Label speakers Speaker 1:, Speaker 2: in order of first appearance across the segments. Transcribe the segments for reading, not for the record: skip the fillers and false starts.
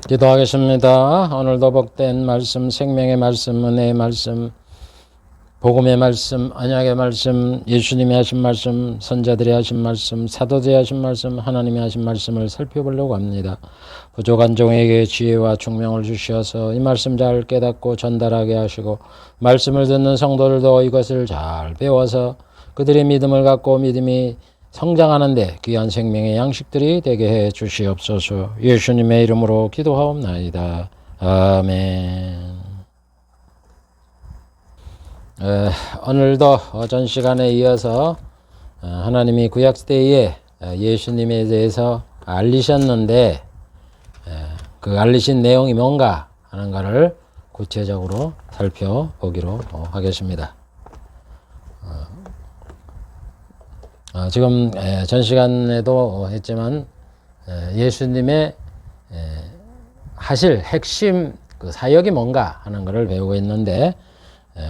Speaker 1: 기도하겠습니다. 오늘도 복된 말씀, 생명의 말씀, 은혜의 말씀, 복음의 말씀, 언약의 말씀, 예수님이 하신 말씀, 선자들이 하신 말씀, 사도들이 하신 말씀, 하나님이 하신 말씀을 살펴보려고 합니다. 부족한 종에게 지혜와 총명을 주시어서 이 말씀 잘 깨닫고 전달하게 하시고 말씀을 듣는 성도들도 이것을 잘 배워서 그들의 믿음을 갖고 믿음이 성장하는데 귀한 생명의 양식들이 되게 해 주시옵소서. 예수님의 이름으로 기도하옵나이다. 아멘. 오늘도 전 시간에 이어서 하나님이 구약시대에 예수님에 대해서 알리셨는데 그 알리신 내용이 뭔가 하는 것을 구체적으로 살펴보기로 하겠습니다. 지금 전 시간에도 했지만 예수님의 하실 핵심 그 사역이 뭔가 하는 것을 배우고 있는데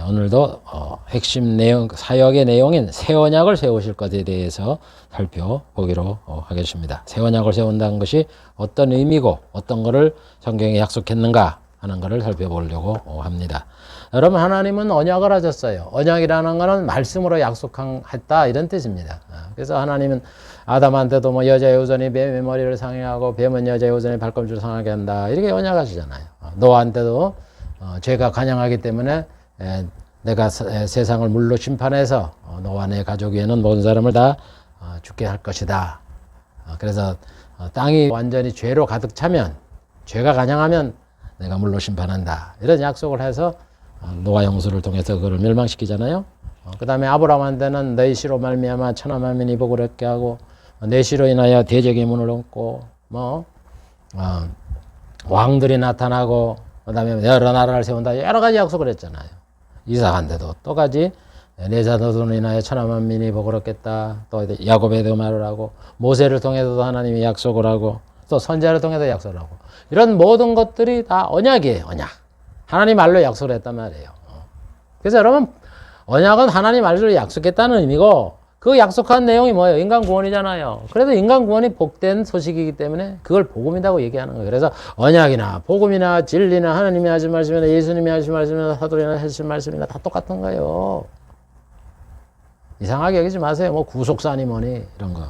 Speaker 1: 오늘도 핵심 내용, 사역의 내용인 새 언약을 세우실 것에 대해서 살펴보기로 하겠습니다. 새 언약을 세운다는 것이 어떤 의미고 어떤 것을 성경에 약속했는가 하는 것을 살펴보려고 합니다. 여러분, 하나님은 언약을 하셨어요. 언약이라는 것은 말씀으로 약속했다 이런 뜻입니다. 그래서 하나님은 아담한테도 뭐 여자의 후손이 뱀의 머리를 상해하고 뱀은 여자의 후손의 발꿈치를 상하게 한다 이렇게 언약하시잖아요. 노아한테도 죄가 간영하기 때문에 내가 세상을 물로 심판해서 너와 내 가족 위에는 모든 사람을 다 죽게 할 것이다. 그래서 땅이 완전히 죄로 가득 차면, 죄가 간영하면 내가 물로 심판한다. 이런 약속을 해서 노아 홍수를 통해서 그걸 멸망시키잖아요. 그 다음에 아브라함한테는 너희 씨로 말미암아 천하 만민이 복을 얻게 하고 내 씨로 인하여 대적의 문을 얹고 왕들이 나타나고 그 다음에 여러 나라를 세운다 여러 가지 약속을 했잖아요. 이삭한테도 똑같이 내 자손으로 인하여 천하 만민이 복을 얻겠다. 또 야곱에도 말을 하고 모세를 통해서도 하나님이 약속을 하고 또 선지자를 통해서 약속을 하고 이런 모든 것들이 다 언약이에요. 언약. 하나님 말로 약속을 했단 말이에요. 그래서 여러분, 언약은 하나님 말로 약속했다는 의미고 그 약속한 내용이 뭐예요? 인간 구원이잖아요. 그래도 인간 구원이 복된 소식이기 때문에 그걸 복음이라고 얘기하는 거예요. 그래서 언약이나 복음이나 진리나 하나님이 하신 말씀이나 예수님이 하신 말씀이나 사도리나 하신 말씀이나 다 똑같은 거예요. 이상하게 여기지 마세요. 뭐 구속사니 뭐니 이런 거.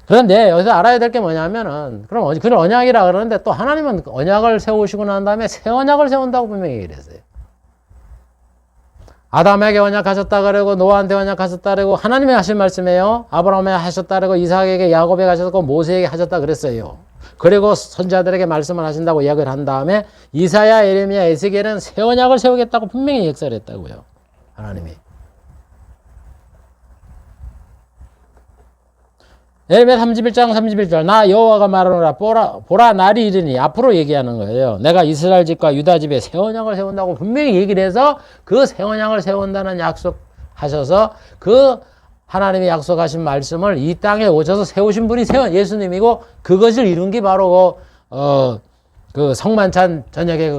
Speaker 1: 그런데 여기서 알아야 될 게 뭐냐면은 그럼 그런 언약이라 그러는데 또 하나님은 언약을 세우시고 난 다음에 새 언약을 세운다고 분명히 얘기를 했어요. 아담에게 언약하셨다 그러고 노아한테 언약하셨다 그러고 하나님이 하신 말씀이에요. 아브라함에 하셨다 그러고 이삭에게 야곱에게 하셨고 모세에게 하셨다 그랬어요. 그리고 선자들에게 말씀을 하신다고 이야기를 한 다음에 이사야, 예레미야, 에스겔은 새 언약을 세우겠다고 분명히 역사를 했다고요. 하나님이. 예레미야 31장 31절 나 여호와가 말하노라 보라 날이 이르니 앞으로 얘기하는 거예요. 내가 이스라엘 집과 유다 집에 새 언약을 세운다고 분명히 얘기를 해서 그 새 언약을 세운다는 약속하셔서 그 하나님이 약속하신 말씀을 이 땅에 오셔서 세우신 분이 예수님이고 그것을 이룬 게 바로 그 성만찬 저녁에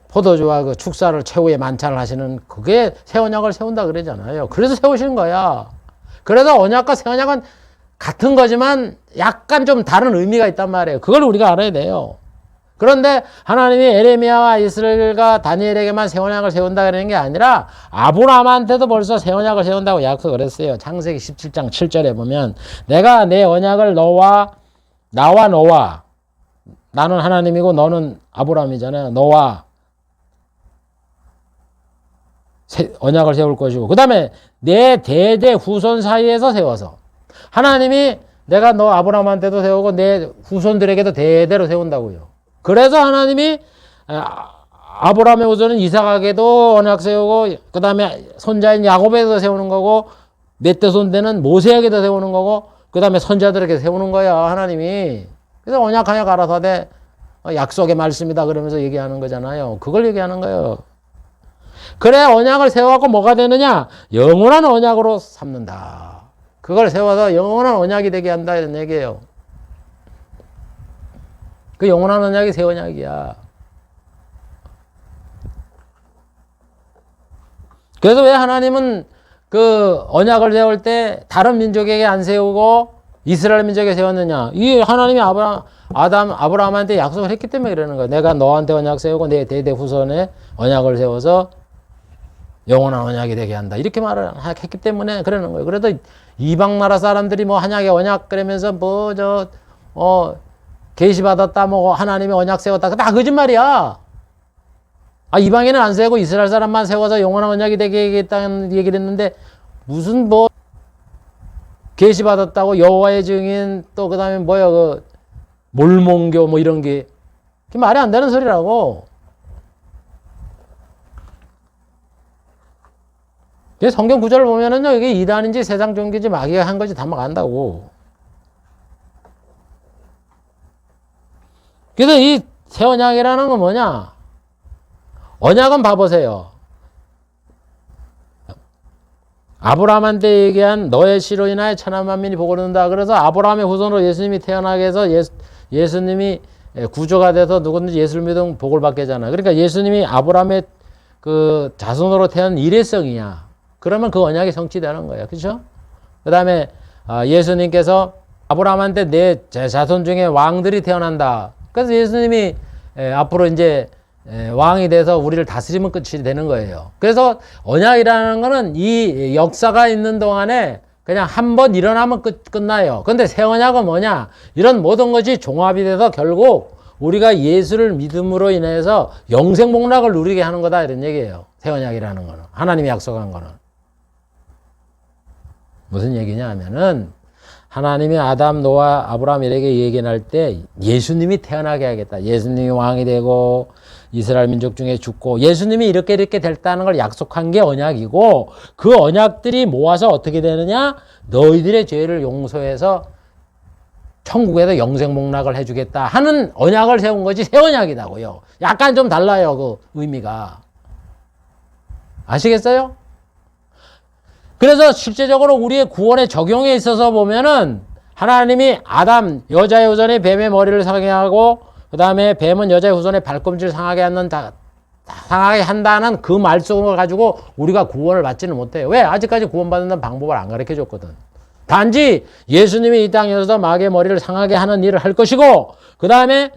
Speaker 1: 포도주와 그 축사를 최후의 만찬을 하시는 그게 새 언약을 세운다 그러잖아요. 그래서 세우신 거야. 그래서 언약과 새 언약은 같은 거지만 약간 좀 다른 의미가 있단 말이에요. 그걸 우리가 알아야 돼요. 그런데 하나님이 에레미야와 이스라엘과 다니엘에게만 새 언약을 세운다 그러는 게 아니라 아브라함한테도 벌써 새 언약을 세운다고 약속을 했어요. 창세기 17장 7절에 보면 내가 내 언약을 나와 너와 나는 하나님이고 너는 아브라함이잖아요. 너와 언약을 세울 것이고 그 다음에 내 대대 후손 사이에서 세워서 하나님이 내가 너 아브라함한테도 세우고 내 후손들에게도 대대로 세운다고요. 그래서 하나님이 아브라함의 후손은 이삭에게도 언약 세우고 그 다음에 손자인 야곱에도 세우는 거고 몇 대 손대는 모세에게도 세우는 거고 그 다음에 선자들에게 세우는 거야 하나님이. 그래서 언약 알아서 하되 약속의 말씀이다 그러면서 얘기하는 거잖아요. 그걸 얘기하는 거예요. 그래 언약을 세워갖고 뭐가 되느냐? 영원한 언약으로 삼는다. 그걸 세워서 영원한 언약이 되게 한다 이런 얘기예요. 그 영원한 언약이 새 언약이야. 그래서 왜 하나님은 그 언약을 세울 때 다른 민족에게 안 세우고 이스라엘 민족에 세웠느냐? 이 하나님이 아브라함한테 약속을 했기 때문에 그러는 거야. 내가 너한테 언약 세우고 내 대대 후손에 언약을 세워서 영원한 언약이 되게 한다. 이렇게 말을 했기 때문에 그러는 거예요. 그래도 이방 나라 사람들이 뭐 한약의 언약 그러면서 계시 받았다, 뭐 하나님이 언약 세웠다. 다 거짓말이야. 이방인은 안 세우고 이스라엘 사람만 세워서 영원한 언약이 되게 하겠다는 얘기를 했는데 무슨 계시 받았다고 여호와의 증인 또 그다음에 몰몬교 이런 게 그게 말이 안 되는 소리라고. 성경 구절을 보면은요, 이게 이단인지 세상 종교인지 마귀가 한 거지 다 막 안다고. 그래서 이 새 언약이라는 건 뭐냐? 언약은 봐보세요. 아브라함한테 얘기한 너의 씨로 인하여 천하 만민이 복을 얻는다. 그래서 아브라함의 후손으로 예수님이 태어나게 해서 예수님이 구조가 돼서 누구든지 예수를 믿으면 복을 받게 하잖아. 그러니까 예수님이 아브라함의 그 자손으로 태어난 일회성이야. 그러면 그 언약이 성취되는 거예요. 그렇죠? 그 다음에 예수님께서 아브라함한테 내 자손 중에 왕들이 태어난다. 그래서 예수님이 앞으로 이제 왕이 돼서 우리를 다스리면 끝이 되는 거예요. 그래서 언약이라는 거는 이 역사가 있는 동안에 그냥 한 번 일어나면 끝나요. 근데 새 언약은 뭐냐? 이런 모든 것이 종합이 돼서 결국 우리가 예수를 믿음으로 인해서 영생복락을 누리게 하는 거다 이런 얘기예요. 새 언약이라는 거는. 하나님이 약속한 거는. 무슨 얘기냐 하면은 하나님이 아담, 노아, 아브라함에게 얘기할 때 예수님이 태어나게 하겠다. 예수님이 왕이 되고 이스라엘 민족 중에 죽고 예수님이 이렇게 됐다는 걸 약속한 게 언약이고 그 언약들이 모아서 어떻게 되느냐? 너희들의 죄를 용서해서 천국에서 영생복락을 해주겠다 하는 언약을 세운 것이 새 언약이다고요. 약간 좀 달라요. 그 의미가. 아시겠어요? 그래서 실제적으로 우리의 구원의 적용에 있어서 보면은 하나님이 아담, 여자의 후손에 뱀의 머리를 상하게 하고 그 다음에 뱀은 여자의 후손의 발꿈치를 상하게 한다는 그 말씀을 가지고 우리가 구원을 받지는 못해요. 왜? 아직까지 구원받는 방법을 안 가르쳐 줬거든. 단지 예수님이 이 땅에서 마귀의 머리를 상하게 하는 일을 할 것이고 그 다음에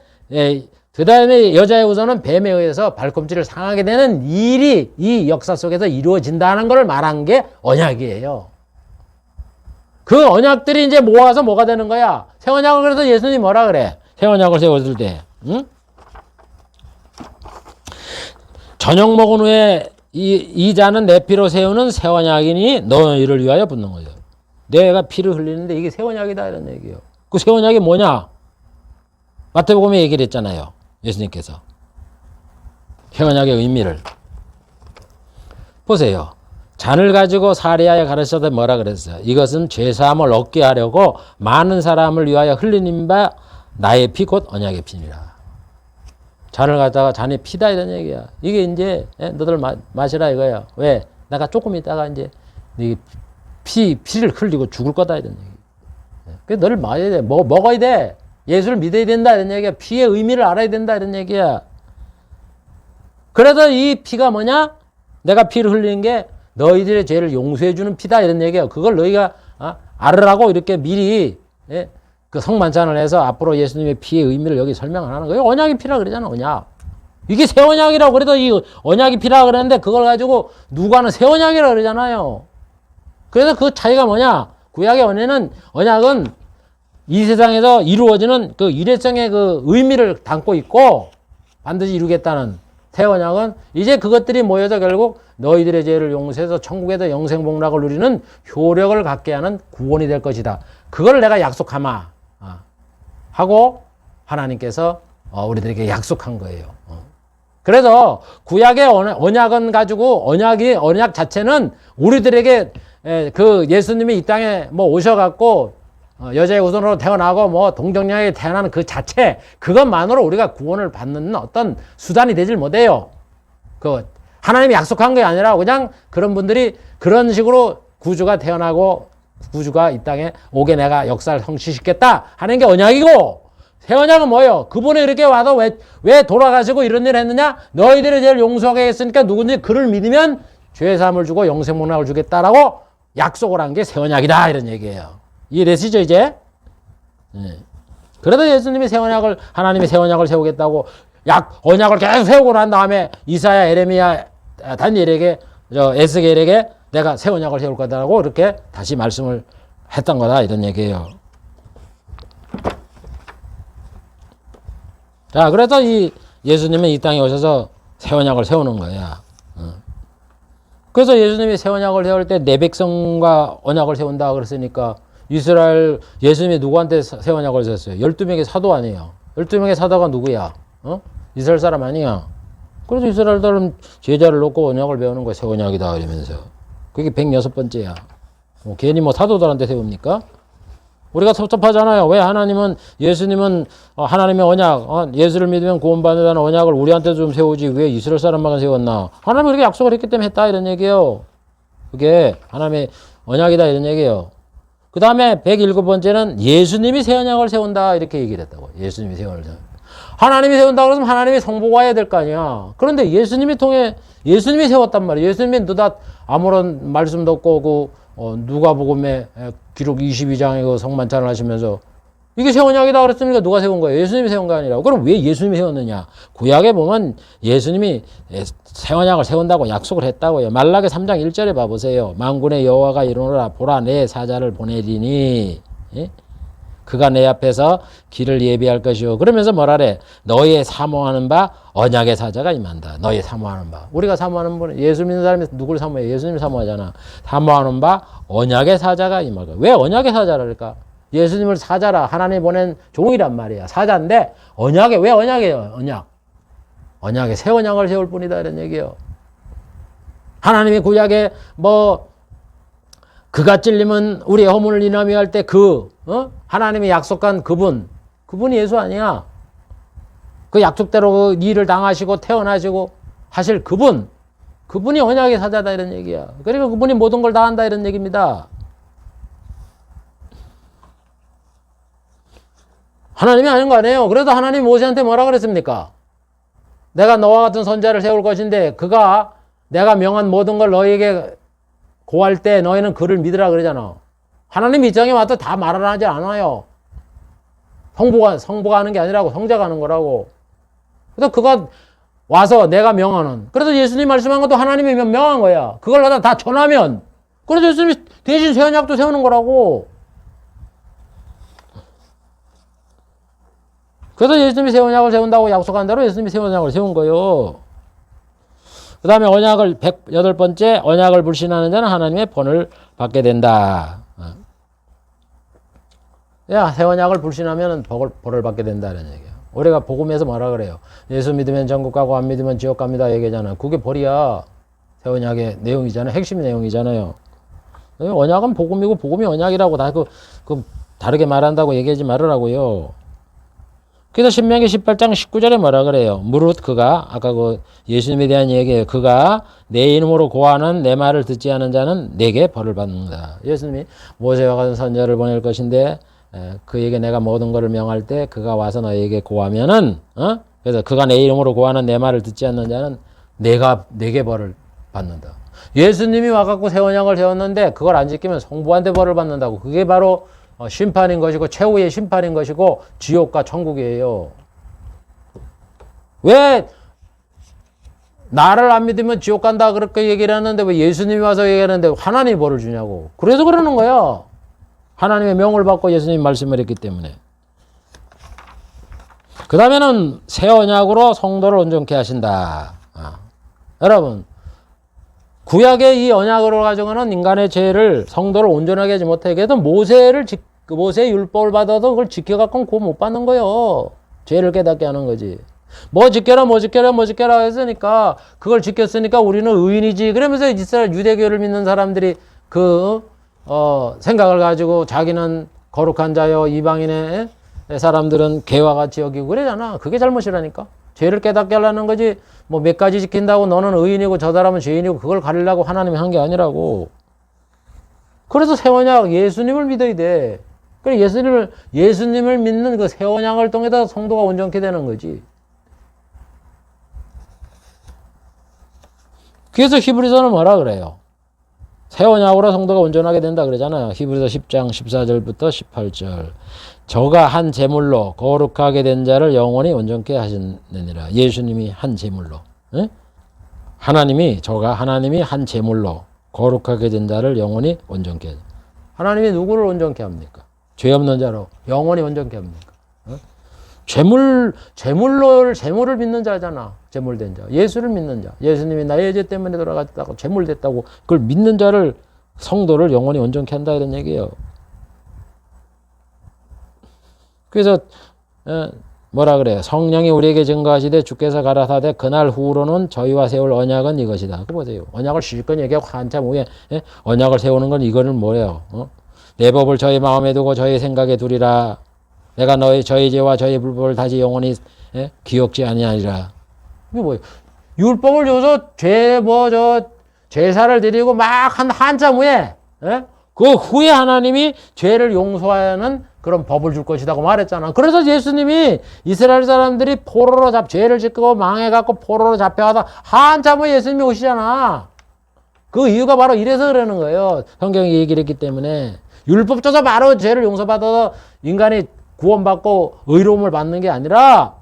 Speaker 1: 여자의 후손은 뱀에 의해서 발꿈치를 상하게 되는 일이 이 역사 속에서 이루어진다는 걸 말한 게 언약이에요. 그 언약들이 이제 모아서 뭐가 되는 거야? 새 언약을 그래서 예수님이 뭐라 그래? 새 언약을 세웠을 때, 응? 저녁 먹은 후에 이 자는 내 피로 세우는 새 언약이니 너희를 위하여 붙는 거예요. 내가 피를 흘리는데 이게 새 언약이다 이런 얘기예요. 그 새 언약이 뭐냐? 마태복음에 얘기를 했잖아요. 예수님께서. 새 언약의 의미를. 보세요. 잔을 가지고 사리하여 가르쳐서 뭐라 그랬어요? 이것은 죄사함을 얻게 하려고 많은 사람을 위하여 흘리는 바 나의 피 곧 언약의 피니라. 잔을 갖다가 잔의 피다 이런 얘기야. 이게 이제 너들 마시라 이거야. 왜? 내가 조금 있다가 이제 피를 흘리고 죽을 거다 이런 얘기. 그래서 너를 마셔야 돼. 먹어야 돼. 예수를 믿어야 된다 이런 얘기야. 피의 의미를 알아야 된다 이런 얘기야. 그래서 이 피가 뭐냐? 내가 피를 흘리는 게 너희들의 죄를 용서해 주는 피다 이런 얘기예요. 그걸 너희가 알으라고 이렇게 미리 그 성만찬을 해서 앞으로 예수님의 피의 의미를 여기 설명 안 하는 거예요. 언약이 피라 그러잖아. 언약. 이게 새 언약이라고 그래도 이 언약이 피라 그러는데 그걸 가지고 누가는 새 언약이라 그러잖아요. 그래서 그 차이가 뭐냐? 구약의 언약은 이 세상에서 이루어지는 그 일회성의 그 의미를 담고 있고 반드시 이루겠다는 새 언약은 이제 그것들이 모여서 결국 너희들의 죄를 용서해서 천국에서 영생복락을 누리는 효력을 갖게 하는 구원이 될 것이다. 그걸 내가 약속하마 하고 하나님께서 우리들에게 약속한 거예요. 그래서 구약의 언약은 가지고 언약 자체는 우리들에게 그 예수님이 이 땅에 오셔갖고 여자의 후손으로 태어나고 동정녀에게 태어나는 그 자체 그것만으로 우리가 구원을 받는 어떤 수단이 되질 못해요. 그 하나님이 약속한 게 아니라 그냥 그런 분들이 그런 식으로 구주가 태어나고 구주가 이 땅에 오게 내가 역사를 성취시켰다 하는 게 언약이고 새 언약은 뭐예요? 그분이 이렇게 와서 왜 돌아가시고 이런 일을 했느냐? 너희들의 죄를 용서하게 했으니까 누군지 그를 믿으면 죄사함을 주고 영생복락을 주겠다라고 약속을 한 게 새 언약이다 이런 얘기예요. 이해되시죠 이제? 예. 그래도 예수님이 새 언약을, 하나님이 새 언약을 세우겠다고 언약을 계속 세우고 난 다음에 이사야, 에레미야, 다니엘에게, 에스겔에게 내가 새 언약을 세울 거다라고 이렇게 다시 말씀을 했던 거다, 이런 얘기예요. 자, 그래서 이 예수님은 이 땅에 오셔서 새 언약을 세우는 거야. 그래서 예수님이 새 언약을 세울 때 내 백성과 언약을 세운다 그랬으니까 이스라엘, 예수님이 누구한테 새 언약을 세웠어요? 12명의 사도 아니에요. 12명의 사도가 누구야? 이스라엘 사람 아니야. 그래서 이스라엘 사람 제자를 놓고 언약을 배우는 거야. 새 언약이다 이러면서. 그게 106번째야. 괜히 사도들한테 세웁니까? 우리가 섭섭하잖아요. 왜 예수님은 하나님의 언약, 예수를 믿으면 구원받는다는 언약을 우리한테 좀 세우지 왜 이스라엘 사람만 세웠나? 하나님이 그렇게 약속을 했기 때문에 했다 이런 얘기예요. 그게 하나님의 언약이다 이런 얘기예요. 그 다음에 107번째는 예수님이 새 언약을 세운다 이렇게 얘기를 했다고. 예수님이 새 언약을 세운다. 하나님이 세운다 그러면 하나님이 성보가 해야 될 거 아니야. 그런데 예수님이 세웠단 말이에요. 예수님이 너다 아무런 말씀도 없고 누가복음에 기록 22장에 그 성만찬을 하시면서 이게 새 언약이다 그랬으니까 누가 세운 거예요? 예수님이 세운 거 아니라. 그럼 왜 예수님이 세웠느냐? 구약에 보면 예수님이 새 언약을 세운다고 약속을 했다고요. 말라기 3장 1절에 봐보세요. 만군의 여호와가 이르노라 보라 내 사자를 보내리니 그가 내 앞에서 길을 예비할 것이요. 그러면서 뭐라래? 너희의 사모하는 바 언약의 사자가 임한다. 너희 사모하는 바. 우리가 사모하는 분, 예수 믿는 사람이 누구를 사모해? 예수님 사모하잖아. 사모하는 바 언약의 사자가 임할 거야. 왜 언약의 사자랄까? 예수님을 사자라 하나님 보낸 종이란 말이야. 사자인데 왜 언약이에요? 언약에 새 언약을 세울 뿐이다 이런 얘기예요. 하나님이 구약에 그가 찔림은 우리의 허물을 인하며 할 때 하나님이 약속한 그분이 예수 아니야. 그 약속대로 그 일을 당하시고 태어나시고 하실 그분이 언약의 사자다 이런 얘기야. 그러니까 그분이 모든 걸 다 한다 이런 얘기입니다. 하나님이 아닌 거 아니에요. 그래도 하나님이 모세한테 뭐라 그랬습니까? 내가 너와 같은 선자를 세울 것인데 그가 내가 명한 모든 걸 너에게 고할 때 너희는 그를 믿으라 그러잖아. 하나님 입장에 와서 다 말을 하지 않아요. 성부가 하는 게 아니라고 성자가 하는 거라고. 그래서 그가 와서 내가 명하는. 그래서 예수님 말씀한 것도 하나님이 명한 거야. 그걸 갖다 다 전하면. 그래서 예수님이 대신 새 언약도 세우는 거라고. 그래서 예수님이 새 언약을 세운다고 약속한 대로 예수님이 새 언약을 세운 거예요. 그 다음에 108번째 언약을 불신하는 자는 하나님의 본을 받게 된다. 새 언약을 불신하면 벌을 받게 된다는 얘기야. 우리가 복음에서 뭐라 그래요? 예수 믿으면 전국 가고 안 믿으면 지옥 갑니다 얘기잖아. 그게 벌이야. 새 언약의 내용이잖아요. 핵심 내용이잖아요. 언약은 복음이고 복음이 언약이라고 다 다르게 말한다고 얘기하지 말으라고요. 그래서 신명기 18장 19절에 뭐라 그래요? 무릇 그가 아까 예수님에 대한 얘기예요. 그가 내 이름으로 고하는 내 말을 듣지 않은 자는 내게 벌을 받는다. 예수님이 모세와 같은 선자를 보낼 것인데 그에게 내가 모든 것을 명할 때 그가 와서 너에게 고하면은 그래서 그가 내 이름으로 고하는 내 말을 듣지 않는 자는 내게 벌을 받는다. 예수님이 와갖고 새 언약을 세웠는데 그걸 안 지키면 성부한테 벌을 받는다고. 그게 바로 심판인 것이고 최후의 심판인 것이고 지옥과 천국이에요. 왜 나를 안 믿으면 지옥 간다 그렇게 얘기를 하는데 왜 예수님이 와서 얘기하는데 하나님이 벌을 주냐고. 그래서 그러는 거야. 하나님의 명을 받고 예수님이 말씀을 했기 때문에. 그 다음에는 새 언약으로 성도를 온전케 하신다. 여러분 구약의 이 언약으로 가져가는 인간의 죄를 성도를 온전하게 하지 못하게 해도 모세의 율법을 받아도 그걸 지켜갖고는 구원 못 받는 거예요. 죄를 깨닫게 하는 거지. 뭐 지켜라 했으니까 그걸 지켰으니까 우리는 의인이지. 그러면서 이스라엘 유대교를 믿는 사람들이 생각을 가지고 자기는 거룩한 자요 이방인의 사람들은 개와 같이 여기고 그러잖아. 그게 잘못이라니까. 죄를 깨닫게 하려는 거지. 몇 가지 지킨다고 너는 의인이고 저 사람은 죄인이고 그걸 가리려고 하나님이 한 게 아니라고. 그래서 새 언약 예수님을 믿어야 돼. 그래 예수님을 믿는 그 새 언약을 통해서 성도가 온전케 되는 거지. 그래서 히브리서는 뭐라 그래요? 새 언약으로 성도가 온전하게 된다 그러잖아요. 히브리서 10장 14절부터 18절. 저가 한 제물로 거룩하게 된 자를 영원히 온전케 하시느니라. 예수님이 한 제물로. 예? 하나님이 한 제물로 거룩하게 된 자를 영원히 온전케 하시느니라. 하나님이 누구를 온전케 합니까? 죄 없는 자로 영원히 온전케 합니까? 어? 제물을 믿는 자잖아. 제물된 자. 예수를 믿는 자. 예수님이 나의 죄 때문에 돌아갔다고 제물됐다고 그걸 믿는 자를 성도를 영원히 온전케 한다 이런 얘기예요. 그래서 뭐라 그래요? 성령이 우리에게 증거하시되 주께서 가라사대 그날 후로는 저희와 세울 언약은 이것이다. 그 보세요. 언약을 실컷 얘기하고 한참 후에 언약을 세우는 건 이거는 뭐예요? 내 법을 저희 마음에 두고 저희 생각에 두리라. 내가 저희 죄와 저희 불법을 다시 영원히 기억지 아니하리라. 이게 뭐예요? 율법을 줘서 제사를 드리고 막 한참 후에 그 후에 하나님이 죄를 용서하는 그런 법을 줄 것이라고 말했잖아. 그래서 예수님이 이스라엘 사람들이 죄를 짓고 망해갖고 포로로 잡혀가다 한참 후에 예수님이 오시잖아. 그 이유가 바로 이래서 그러는 거예요. 성경이 얘기를 했기 때문에. 율법 줘서 바로 죄를 용서받아서 인간이 구원받고 의로움을 받는 게 아니라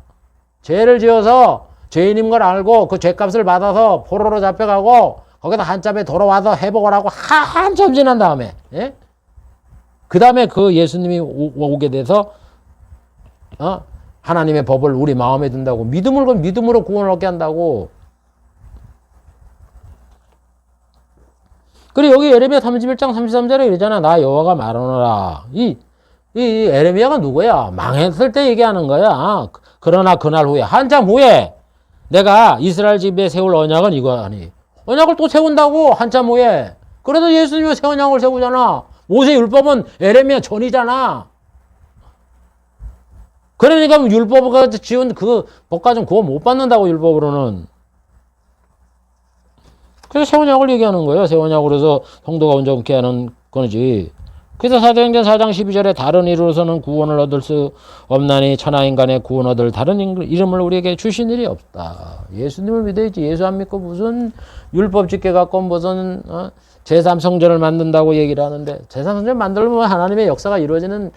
Speaker 1: 죄를 지어서 죄인인 걸 알고 그 죄값을 받아서 포로로 잡혀가고 거기다 한참에 돌아와서 회복을 하고 한참 지난 다음에 그 다음에 그 예수님이 오게 돼서 하나님의 법을 우리 마음에 둔다고 믿음으로 구원을 얻게 한다고. 그리고 여기 에레미야 31장 33절에 이러잖아. 나 여호와가 말하노라. 이 에레미야가 누구야? 망했을 때 얘기하는 거야. 그러나 그날 후에 한참 후에 내가 이스라엘 집에 세울 언약은 이거 아니. 언약을 또 세운다고 한참 후에. 그래서 예수님이 새 언약을 세우잖아. 모세 율법은 에레미야 전이잖아. 그러니까 율법을 지은 그 법까지는 구원 못 받는다고 율법으로는. 그래서 새 언약을 얘기하는 거예요. 새 언약으로 해서 성도가 온전케 하는 거지. 그래서 사도행전 4장 12절에 다른 이로서는 구원을 얻을 수 없나니 천하인간의 구원 얻을 다른 이름을 우리에게 주신 일이 없다. 예수님을 믿어야지. 예수 안 믿고 무슨 율법 짓게 갖고 무슨 제3성전을 만든다고 얘기를 하는데 제3성전 만들면 하나님의 역사가 이루어지는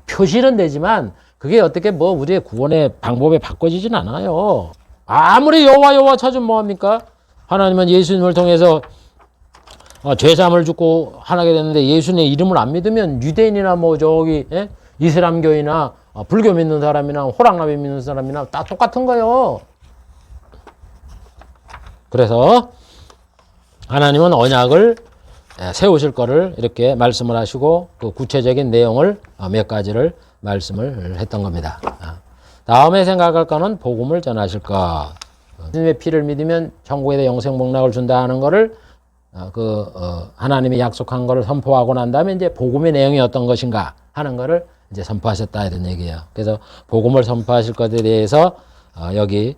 Speaker 1: 표시는 되지만 그게 어떻게 우리의 구원의 방법에 바꿔지진 않아요. 아무리 여호와 찾으면 뭐합니까? 하나님은 예수님을 통해서 죄사함을 주고 하나게 됐는데 예수님의 이름을 안 믿으면 유대인이나 이슬람교이나 불교 믿는 사람이나 호랑나비 믿는 사람이나 다 똑같은 거예요. 그래서 하나님은 언약을 세우실 거를 이렇게 말씀을 하시고 그 구체적인 내용을 몇 가지를 말씀을 했던 겁니다. 다음에 생각할 거는 복음을 전하실 것. 예수님의 피를 믿으면 천국에 영생 복락을 준다 하는 거를 하나님이 약속한 거를 선포하고 난 다음에 이제 복음의 내용이 어떤 것인가 하는 거를 이제 선포하셨다 이런 얘기예요. 그래서 복음을 선포하실 것에 대해서 여기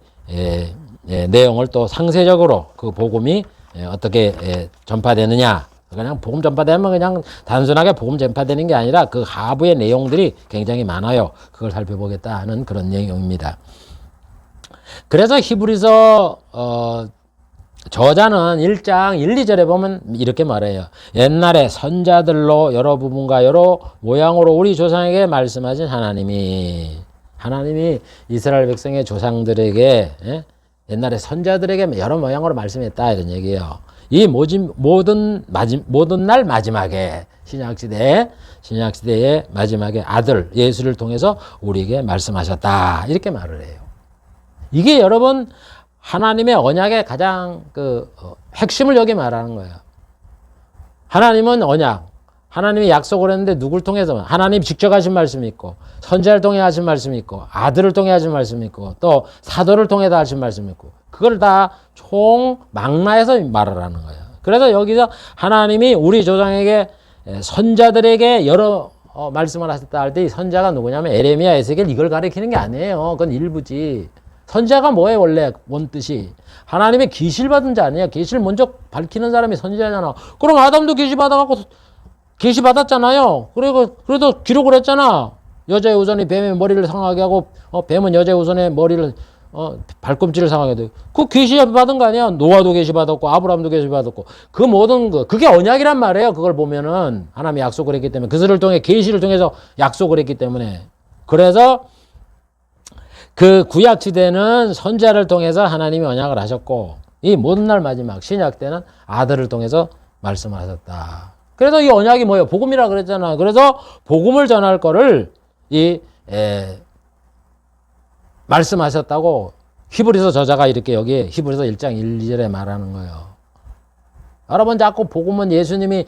Speaker 1: 내용을 또 상세적으로 그 복음이 어떻게 전파되느냐. 그냥 복음 전파되면 그냥 단순하게 복음 전파되는 게 아니라 그 하부의 내용들이 굉장히 많아요. 그걸 살펴보겠다 하는 그런 내용입니다. 그래서 히브리서 저자는 1장 1, 2절에 보면 이렇게 말해요. 옛날에 선자들로 여러 부분과 여러 모양으로 우리 조상에게 말씀하신 하나님이 이스라엘 백성의 조상들에게 옛날에 선자들에게 여러 모양으로 말씀했다 이런 얘기예요. 이 모든 날 마지막에 신약시대의 마지막에 아들 예수를 통해서 우리에게 말씀하셨다 이렇게 말을 해요. 이게 여러분 하나님의 언약의 가장 핵심을 여기 말하는 거예요. 하나님은 언약, 하나님이 약속을 했는데 누굴 통해서 하나님 직접 하신 말씀이 있고 선지자를 통해 하신 말씀이 있고 아들을 통해 하신 말씀이 있고 또 사도를 통해 하신 말씀이 있고 그걸 다 총 망라해서 말을 하는 거예요. 그래서 여기서 하나님이 우리 조상에게 선자들에게 여러 말씀을 하셨다 할 때 이 선자가 누구냐면 에레미야, 에스겔 이걸 가리키는 게 아니에요. 그건 일부지. 선자가 뭐예요? 원래 원뜻이 하나님의 계시를 받은 자 아니에요. 계시를 먼저 밝히는 사람이 선지자잖아. 그럼 아담도 계시 받아갖고 계시 받았잖아요. 그래도 기록을 했잖아. 여자의 우선이 뱀의 머리를 상하게 하고 뱀은 여자의 우선의 머리를 발꿈치를 상하게 돼. 그 계시 받은 거 아니야? 노아도 계시 받았고 아브라함도 계시 받았고 그 모든 거 그게 언약이란 말이에요. 그걸 보면은 하나님이 약속을 했기 때문에 그들을 통해 계시를 통해서 약속을 했기 때문에 그래서 그 구약 시대는 선자를 통해서 하나님이 언약을 하셨고 이 모든 날 마지막 신약 때는 아들을 통해서 말씀을 하셨다. 그래서 이 언약이 뭐예요? 복음이라 그랬잖아. 그래서 복음을 전할 거를 말씀하셨다고 히브리서 저자가 이렇게 여기 히브리서 1장 1, 2절에 말하는 거예요. 여러분 자꾸 복음은 예수님이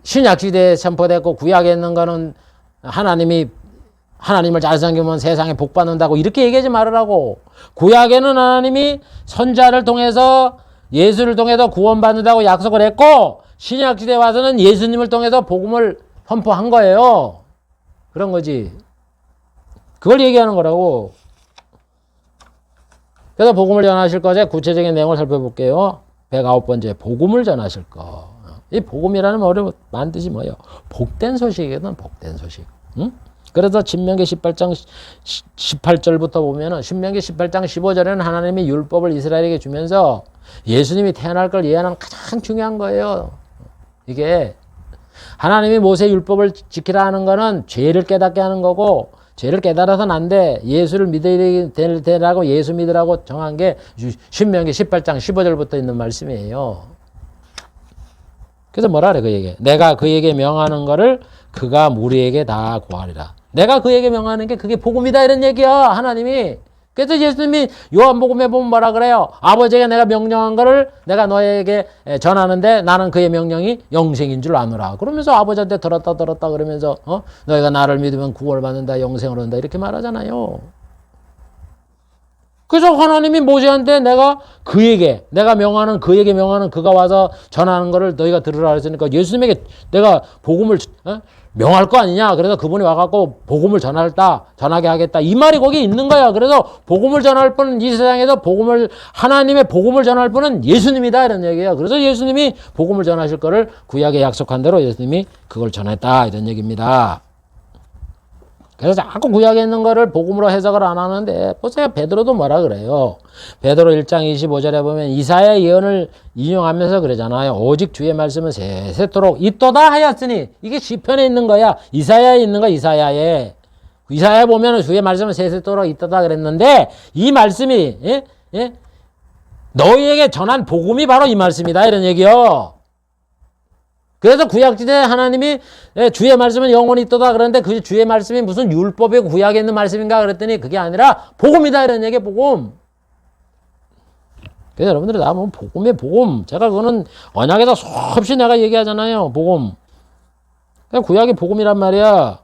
Speaker 1: 신약시대에 선포됐고 구약에 있는 거는 하나님을 잘 섬기면 세상에 복 받는다고 이렇게 얘기하지 말으라고. 구약에는 하나님이 선자를 통해서 예수를 통해서 구원받는다고 약속을 했고 신약시대에 와서는 예수님을 통해서 복음을 선포한 거예요. 그런 거지. 그걸 얘기하는 거라고. 그래서 복음을 전하실 것의 구체적인 내용을 살펴볼게요. 109번째 복음을 전하실 것. 이 복음이라는 어려운 뜻이 뭐예요? 복된 소식이거든. 복된 소식. 응? 그래서 신명기 18장 18절부터 보면은 신명기 18장 15절에는 하나님이 율법을 이스라엘에게 주면서 예수님이 태어날 걸 예언하는 가장 중요한 거예요. 이게 하나님이 모세 율법을 지키라 하는 거는 죄를 깨닫게 하는 거고 죄를 깨달아서는 안 돼. 예수를 믿어야 되라고 예수 믿으라고 정한 게 신명기 18장 15절부터 있는 말씀이에요. 그래서 뭐라 그래 그에게. 내가 그에게 명하는 거를 그가 무리에게 다 고하리라. 내가 그에게 명하는 게 그게 복음이다 이런 얘기야. 하나님이. 그래서 예수님이 요한복음에 보면 뭐라 그래요? 아버지가 내가 명령한 거를 내가 너에게 전하는데 나는 그의 명령이 영생인 줄 아노라. 그러면서 아버지한테 들었다 그러면서 너희가 나를 믿으면 구원을 받는다 영생을 얻는다 이렇게 말하잖아요. 그래서 하나님이 모세한테 내가 명하는 그에게 명하는 그가 와서 전하는 거를 너희가 들으라 했으니까 예수님에게 내가 복음을 명할 거 아니냐. 그래서 그분이 와갖고 복음을 전하게 하겠다. 이 말이 거기 있는 거야. 그래서 복음을 전할 분은 이 세상에서 하나님의 복음을 전할 분은 예수님이다. 이런 얘기예요. 그래서 예수님이 복음을 전하실 거를 구약에 약속한 대로 예수님이 그걸 전했다. 이런 얘기입니다. 그래서 자꾸 구약에 있는 거를 복음으로 해석을 안 하는데 보세요. 베드로도 뭐라 그래요. 베드로 1장 25절에 보면 이사야의 예언을 인용하면서 그러잖아요. 오직 주의 말씀은 세세토록 있도다 하였으니 이게 시편에 있는 거야. 이사야에 있는 거 이사야에 보면 주의 말씀은 세세토록 있도다 그랬는데 이 말씀이 너희에게 전한 복음이 바로 이 말씀이다 이런 얘기요. 그래서 구약시대에 하나님이 주의 말씀은 영원히 있도다 그러는데 그 주의 말씀이 무슨 율법의 구약에 있는 말씀인가 그랬더니 그게 아니라 복음이다 이런 얘기 복음. 그래서 여러분들이 나보면 복음의 복음. 제가 그거는 언약에서 수없이 내가 얘기하잖아요. 복음. 구약이 복음이란 말이야.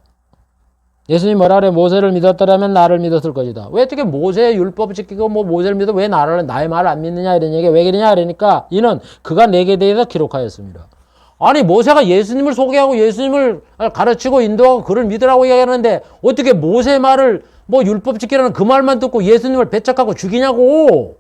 Speaker 1: 예수님이 뭐라 그래? 모세를 믿었더라면 나를 믿었을 것이다. 왜 어떻게 모세의 율법 지키고 모세를 믿어 왜 나의 말을 안 믿느냐 이런 얘기 왜 그러냐 그러니까 이는 그가 내게 대해서 기록하였습니다. 아니 모세가 예수님을 소개하고 예수님을 가르치고 인도하고 그를 믿으라고 얘기하는데 어떻게 모세의 말을 율법 지키라는 그 말만 듣고 예수님을 배척하고 죽이냐고.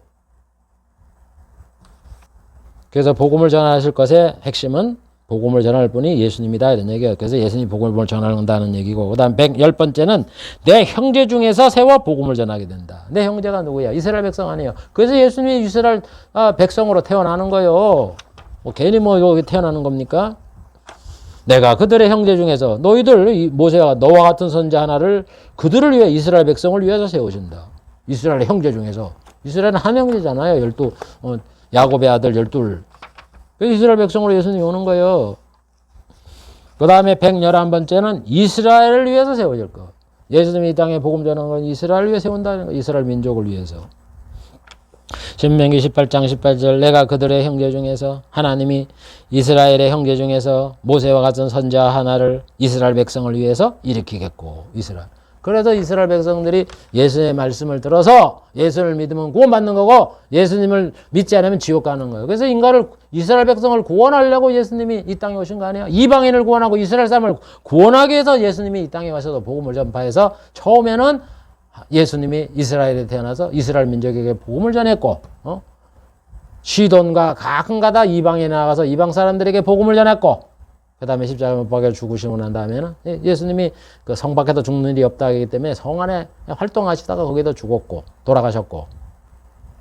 Speaker 1: 그래서 복음을 전하실 것의 핵심은 복음을 전할 분이 예수님이다 이런 얘기예요. 그래서 예수님이 복음을 전한다는 얘기고 그 다음 10번째는 내 형제 중에서 세워 복음을 전하게 된다. 내 형제가 누구야? 이스라엘 백성 아니에요. 그래서 예수님이 이스라엘 백성으로 태어나는 거예요. 괜히 여기 태어나는 겁니까? 내가 그들의 형제 중에서 너희들 모세가 너와 같은 선자 하나를 그들을 위해 이스라엘 백성을 위해서 세우신다. 이스라엘의 형제 중에서 이스라엘은 한 형제잖아요. 12 야곱의 아들 12. 이스라엘 백성으로 예수님이 오는 거예요. 그 다음에 111번째는 이스라엘을 위해서 세워질 거. 예수님이 이 땅에 복음 전하는 건 이스라엘을 위해 세운다는 거. 이스라엘 민족을 위해서. 신명기 18장 18절 내가 그들의 형제 중에서 하나님이 이스라엘의 형제 중에서 모세와 같은 선자 하나를 이스라엘 백성을 위해서 일으키겠고 이스라엘. 그래서 이스라엘 백성들이 예수의 말씀을 들어서 예수를 믿으면 구원받는 거고 예수님을 믿지 않으면 지옥 가는 거예요. 그래서 이스라엘 백성을 구원하려고 예수님이 이 땅에 오신 거 아니에요? 이방인을 구원하고 이스라엘 사람을 구원하기 위해서 예수님이 이 땅에 와서도 복음을 전파해서 처음에는 예수님이 이스라엘에 태어나서 이스라엘 민족에게 복음을 전했고 시돈과 가끔가다 이방에 나가서 이방 사람들에게 복음을 전했고 그 다음에 십자가 못 박혀 죽으시고 난 다음에는 예수님이 그 성 밖에도 죽는 일이 없다 하기 때문에 성 안에 활동하시다가 거기도 죽었고 돌아가셨고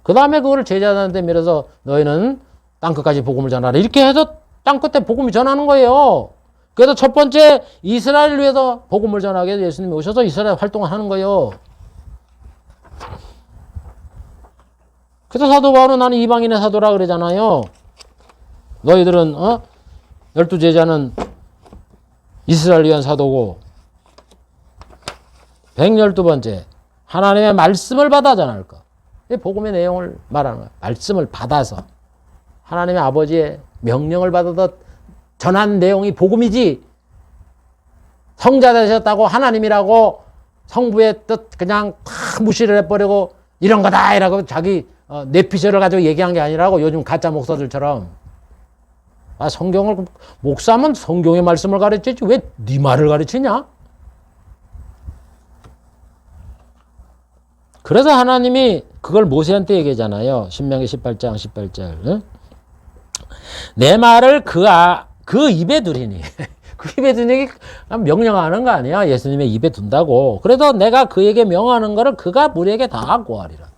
Speaker 1: 그 다음에 그거를 제자들한테 밀어서 너희는 땅끝까지 복음을 전하라 이렇게 해서 땅끝에 복음을 전하는 거예요. 그래서 첫 번째 이스라엘을 위해서 복음을 전하게 해서 예수님이 오셔서 이스라엘 활동을 하는 거예요. 그래서 사도 바울은 나는 이방인의 사도라 그러잖아요. 너희들은 12제자는 이스라엘 위한 사도고 112번째 하나님의 말씀을 받아 전할 것. 이 복음의 내용을 말하는 거예요. 말씀을 받아서 하나님의 아버지의 명령을 받아서 전한 내용이 복음이지 성자 되셨다고 하나님이라고 성부의 뜻 그냥 다 무시를 해버리고 이런 거다 이라고 자기 뇌피셜을 가지고 얘기한 게 아니라고 요즘 가짜 목사들처럼 성경을 목사면 성경의 말씀을 가르치지 왜 네 말을 가르치냐? 그래서 하나님이 그걸 모세한테 얘기하잖아요. 신명기 18장 18절. 응? 내 말을 그 입에 두리니. 그 입에 두니 명령하는 거 아니야. 예수님의 입에 둔다고. 그래서 내가 그에게 명하는 거를 그가 우리에게 다 하고 하리라.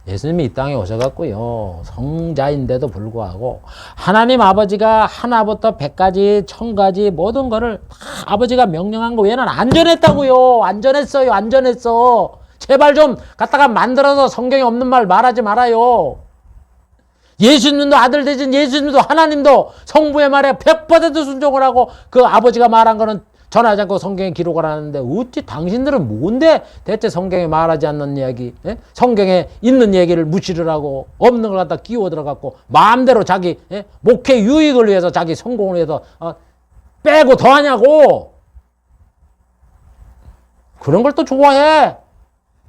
Speaker 1: 예수님이 이 땅에 오셔갖고요. 성자인데도 불구하고 하나님 아버지가 하나부터 100가지, 1000가지 모든 거를 다 아버지가 명령한 거 외에는 안 전했다고요. 안 전했어요. 안 전했어. 제발 좀 갖다가 만들어서 성경에 없는 말 말하지 말아요. 예수님도 아들 되신 예수님도 하나님도 성부의 말에 100% 순종을 하고 그 아버지가 말한 거는 전하지 않고 성경에 기록을 하는데 어찌 당신들은 뭔데 대체 성경에 말하지 않는 이야기 성경에 있는 얘기를 무시를 하고 없는 걸 갖다 끼워 들어갖고 마음대로 자기 목회 유익을 위해서 자기 성공을 위해서 빼고 더하냐고. 그런 걸 또 좋아해.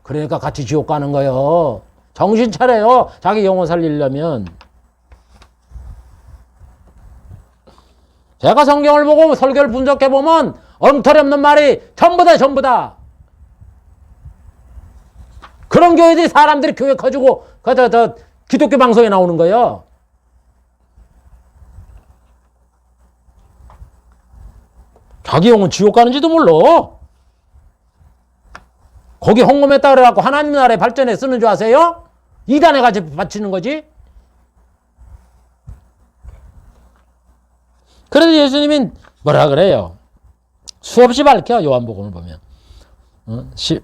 Speaker 1: 그러니까 같이 지옥 가는 거예요. 정신 차려요. 자기 영혼 살리려면. 제가 성경을 보고 설교를 분석해보면 엉터리 없는 말이 전부 다 전부 다. 그런 교회들이 사람들이 교회 커지고 기독교 방송에 나오는 거예요. 자기 영혼 지옥 가는지도 몰라. 거기 헌금했다 그래갖고 하나님 나라의 발전에 쓰는 줄 아세요? 이단에 같이 바치는 거지. 그래서 예수님이 뭐라 그래요? 수없이 밝혀 요한복음을 보면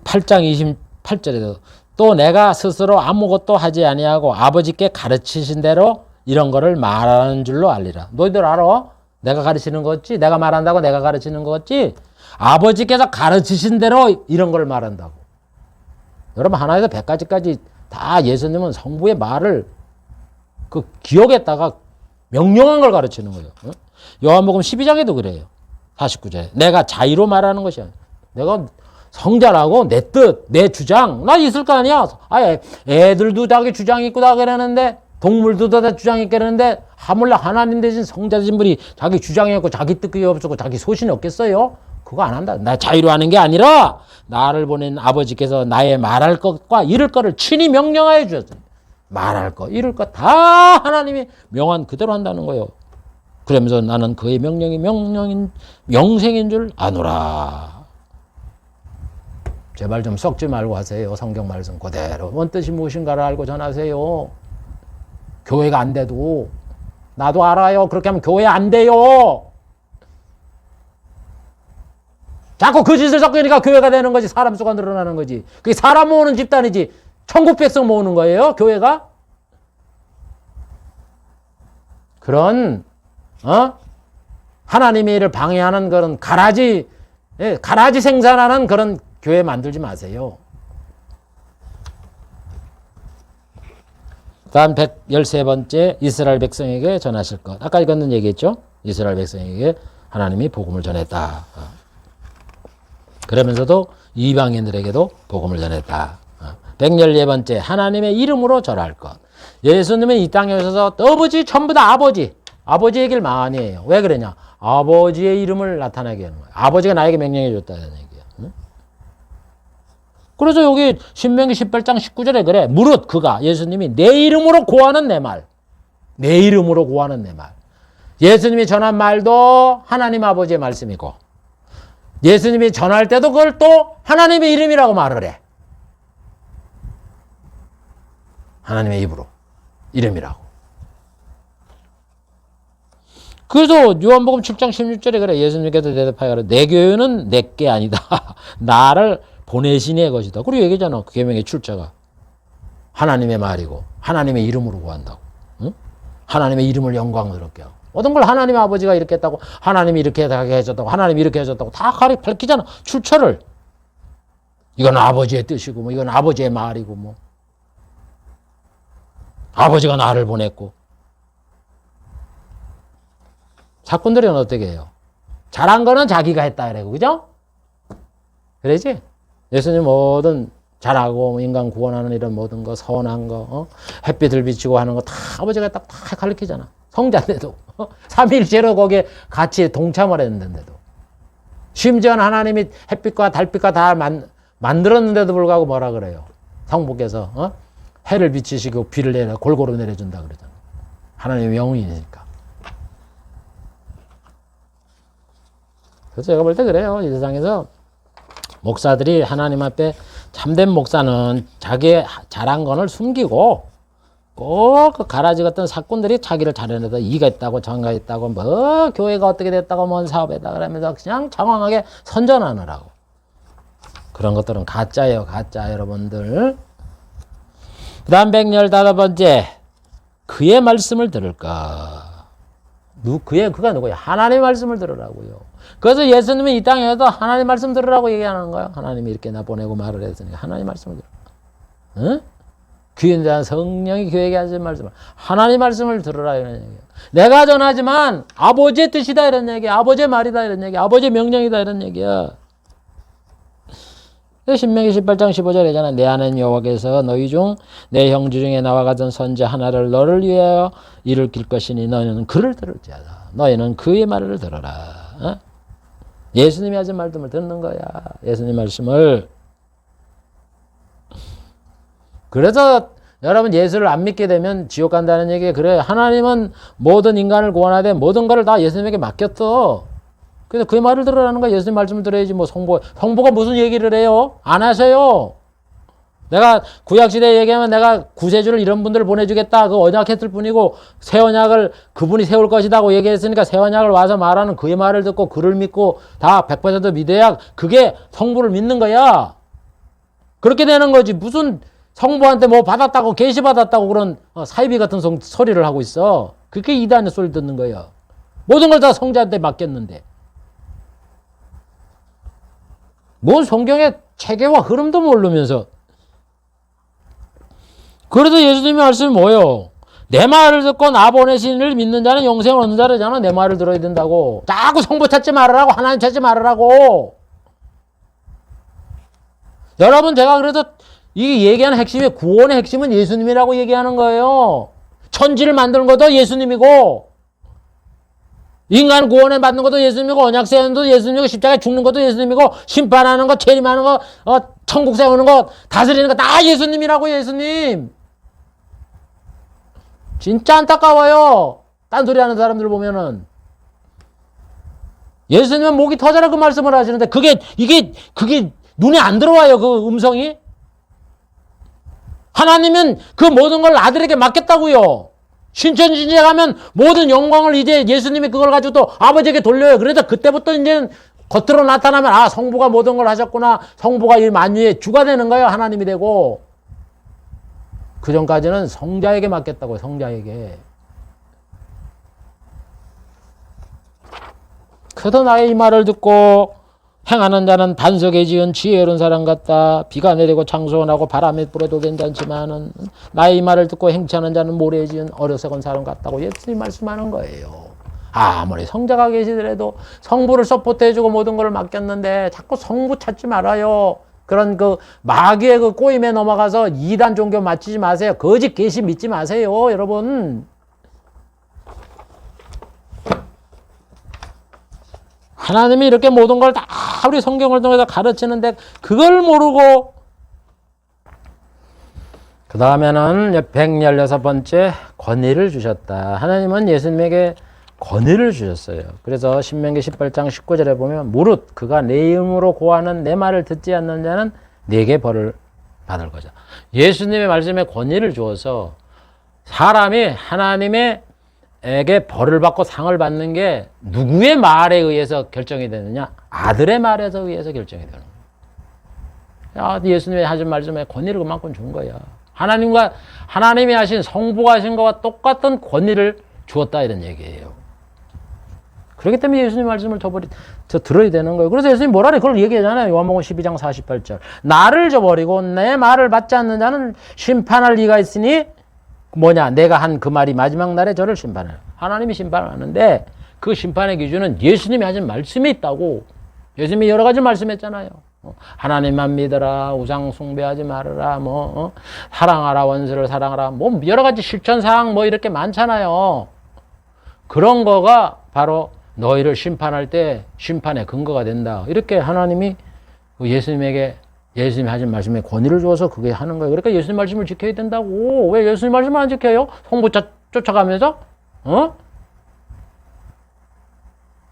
Speaker 1: 8장 28절에도 또 내가 스스로 아무것도 하지 아니하고 아버지께 가르치신 대로 이런 거를 말하는 줄로 알리라. 너희들 알아? 내가 가르치는 거지? 내가 말한다고 내가 가르치는 거지? 아버지께서 가르치신 대로 이런 걸 말한다고. 여러분 하나에서 100가지까지 다 예수님은 성부의 말을 그 기억에다가 명령한 걸 가르치는 거예요. 요한복음 12장에도 그래요. 49절에 내가 자의로 말하는 것이 아니야. 내가 성자라고 내 뜻, 내 주장 나 있을 거 아니야. 애들도 자기 주장이 있고 다 그러는데 동물도 다 주장이 있고 그러는데 하물며 하나님 대신 성자 되신 분이 자기 주장이 없고 자기 뜻이 없고 자기 소신이 없겠어요? 그거 안 한다. 나 자의로 하는 게 아니라 나를 보낸 아버지께서 나의 말할 것과 이룰 것을 친히 명령하여 주셨어요. 말할 것, 이룰 것 다 하나님이 명한 그대로 한다는 거예요. 그러면서 나는 그의 명령이 명생인 줄 아노라. 제발 좀 썩지 말고 하세요. 성경 말씀 그대로 뭔 뜻이 무엇인가를 알고 전하세요. 교회가 안 돼도 나도 알아요. 그렇게 하면 교회 안 돼요. 자꾸 그 짓을 섞으니까 교회가 되는 거지. 사람 수가 늘어나는 거지. 그게 사람 모으는 집단이지. 천국 백성 모으는 거예요. 교회가. 그런 하나님의 일을 방해하는 그런 가라지 생산하는 그런 교회 만들지 마세요. 다음 113번째 이스라엘 백성에게 전하실 것. 아까 읽었는 얘기했죠. 이스라엘 백성에게 하나님이 복음을 전했다. 그러면서도 이방인들에게도 복음을 전했다. 114번째 하나님의 이름으로 절할 것. 예수님은 이 땅에 오셔서 아버지 전부 다 아버지 얘기를 많이 해요. 왜 그러냐? 아버지의 이름을 나타나게 하는 거예요. 아버지가 나에게 명령해 줬다는 얘기예요. 응? 그래서 여기 신명기 18장 19절에 그래. 무릇 그가 예수님이 내 이름으로 고하는 내 말. 내 이름으로 고하는 내 말. 예수님이 전한 말도 하나님 아버지의 말씀이고 예수님이 전할 때도 그걸 또 하나님의 이름이라고 말을 해. 하나님의 입으로 이름이라고. 그래서 요한복음 7장 16절에 그래. 예수님께서 대답하여 내 교회는 내게 아니다. 나를 보내신 이의 것이다. 그리고 얘기잖아. 그 계명의 출처가 하나님의 말이고 하나님의 이름으로 구한다고. 응? 하나님의 이름을 영광스럽게 하고. 모든 걸 하나님의 아버지가 이렇게 했다고, 하나님이 이렇게 하게 해줬다고, 하나님이 이렇게 해줬다고 다 밝히잖아. 출처를. 이건 아버지의 뜻이고, 뭐 이건 아버지의 말이고, 뭐 아버지가 나를 보냈고. 사꾼들은 어떻게 해요? 잘한 거는 자기가 했다 이래고, 그죠? 그러지? 예수님 모든 잘하고 인간 구원하는 이런 모든 거, 선한 거, 햇빛을 비치고 하는 거 다 아버지가 다 가르치잖아. 성자인데도. 삼일체로 거기에 같이 동참을 했는데도. 심지어는 하나님이 햇빛과 달빛과 다 만들었는데도 불구하고 뭐라 그래요? 성부께서 해를 비치시고 비를 내려 골고루 내려준다 그러잖아. 하나님의 영이니까. 그래서 제가 볼 때 그래요. 이 세상에서 목사들이 하나님 앞에 참된 목사는 자기의 잘한 거를 숨기고 꼭 그 가라지 같은 사꾼들이 자기를 잘해내다 이가 있다고 정가 있다고 뭐 교회가 어떻게 됐다고 뭔 사업에다 그러면서 그냥 장황하게 선전하느라고. 그런 것들은 가짜예요. 가짜 여러분들. 그 다음 115번째 그의 말씀을 들을까. 그가 누구예요? 하나님의 말씀을 들으라고요. 그래서 예수님은 이 땅에서 하나님 말씀 들으라고 얘기하는 거예요. 하나님이 이렇게 나 보내고 말을 했으니까 하나님 말씀을 들으라. 응? 귀인 자는 성령이 교회에게 하신 말씀을 하나님 말씀을 들으라 이런 얘기예요. 내가 전하지만 아버지의 뜻이다 이런 얘기야. 아버지의 말이다 이런 얘기야. 아버지의 명령이다 이런 얘기야. 신명기 18장 15절이잖아. 내 아는 여호와께서 너희 중 내 형제 중에 나와 같은 선지 하나를 너를 위하여 일으킬 것이니 너희는 그를 들을지어다. 너희는 그의 말을 들어라. 어? 예수님이 하신 말씀을 듣는 거야. 예수님 말씀을. 그래서 여러분 예수를 안 믿게 되면 지옥 간다는 얘기에 그래. 하나님은 모든 인간을 구원하되 모든 것을 다 예수님에게 맡겼어. 그래서 그의 말을 들으라는 거야. 예수님 말씀을 들어야지. 뭐 성부가 무슨 얘기를 해요? 안 하세요. 내가 구약시대에 얘기하면 내가 구세주를 이런 분들을 보내주겠다. 그 언약했을 뿐이고 새 언약을 그분이 세울 것이라고 얘기했으니까 새 언약을 와서 말하는 그의 말을 듣고 그를 믿고 다 100% 믿어야 그게 성부를 믿는 거야. 그렇게 되는 거지. 무슨 성부한테 뭐 받았다고 계시 받았다고 그런 사이비 같은 소리를 하고 있어. 그게 이단의 소리 듣는 거야. 모든 걸 다 성자한테 맡겼는데. 뭔 성경의 체계와 흐름도 모르면서. 그래도 예수님의 말씀이 뭐예요? 내 말을 듣고 나 보내신 이를 믿는 자는 영생을 얻는 자라잖아. 내 말을 들어야 된다고. 자꾸 성부 찾지 말으라고. 하나님 찾지 말으라고. 여러분 제가 그래서 이게 얘기하는 핵심이 구원의 핵심은 예수님이라고 얘기하는 거예요. 천지를 만드는 것도 예수님이고 인간 구원에 받는 것도 예수님이고 언약 세우는 것도 예수님이고 십자가에 죽는 것도 예수님이고 심판하는 것, 재림하는 것, 천국 세우는 것, 다스리는 것 다 예수님이라고. 예수님. 진짜 안타까워요. 딴소리 하는 사람들 보면은. 예수님은 목이 터져라 그 말씀을 하시는데 그게 눈에 안 들어와요. 그 음성이. 하나님은 그 모든 걸 아들에게 맡겼다고요. 신천지에 가면 모든 영광을 이제 예수님이 그걸 가지고 또 아버지에게 돌려요. 그래서 그때부터 이제 겉으로 나타나면 성부가 모든 걸 하셨구나. 성부가 이 만유의 주가 되는 거예요. 하나님이 되고. 그 전까지는 성자에게 맡겼다고요. 성자에게. 그래도 나의 이 말을 듣고 행하는 자는 반석에 지은 지혜로운 사람 같다. 비가 내리고 창수원하고 바람에 불어도 괜찮지만은 나의 이 말을 듣고 행치하는 자는 모래에 지은 어리석은 사람 같다고 예수님 말씀하는 거예요. 아무리 성자가 계시더라도 성부를 서포트해주고 모든 걸 맡겼는데 자꾸 성부 찾지 말아요. 그런 그 마귀의 그 꼬임에 넘어가서 이단 종교 맞추지 마세요. 거짓 계시 믿지 마세요, 여러분. 하나님이 이렇게 모든 걸 다 우리 성경을 통해서 가르치는데 그걸 모르고. 그 다음에는 116번째 권위를 주셨다. 하나님은 예수님에게 권위를 주셨어요. 그래서 신명기 18장 19절에 보면 무릇 그가 내 이름으로 고하는 내 말을 듣지 않는 자는 내게 벌을 받을 거죠. 예수님의 말씀에 권위를 주어서 사람이 하나님에게 벌을 받고 상을 받는 게 누구의 말에 의해서 결정이 되느냐? 아들의 말에 의해서 결정이 되는 거예요. 예수님이 하신 말씀에 권위를 그만큼 준 거야. 하나님이 하신 성부가 하신 것과 똑같은 권위를 주었다 이런 얘기예요. 그렇기 때문에 예수님 말씀을 더 들어야 되는 거예요. 그래서 예수님 뭐라 그래? 그걸 얘기하잖아요. 요한복음 12장 48절. 나를 저버리고 내 말을 받지 않는 자는 심판할 리가 있으니 뭐냐? 내가 한 그 말이 마지막 날에 저를 심판해요. 하나님이 심판을 하는데 그 심판의 기준은 예수님이 하신 말씀이 있다고. 예수님이 여러 가지 말씀했잖아요. 하나님만 믿어라, 우상 숭배하지 말아라, 사랑하라, 원수를 사랑하라, 여러 가지 실천사항 이렇게 많잖아요. 그런 거가 바로 너희를 심판할 때 심판의 근거가 된다. 이렇게 하나님이 예수님이 하신 말씀에 권위를 주어서 그게 하는 거예요. 그러니까 예수님 말씀을 지켜야 된다고. 왜 예수님 말씀을 안 지켜요? 성부 쫓아가면서?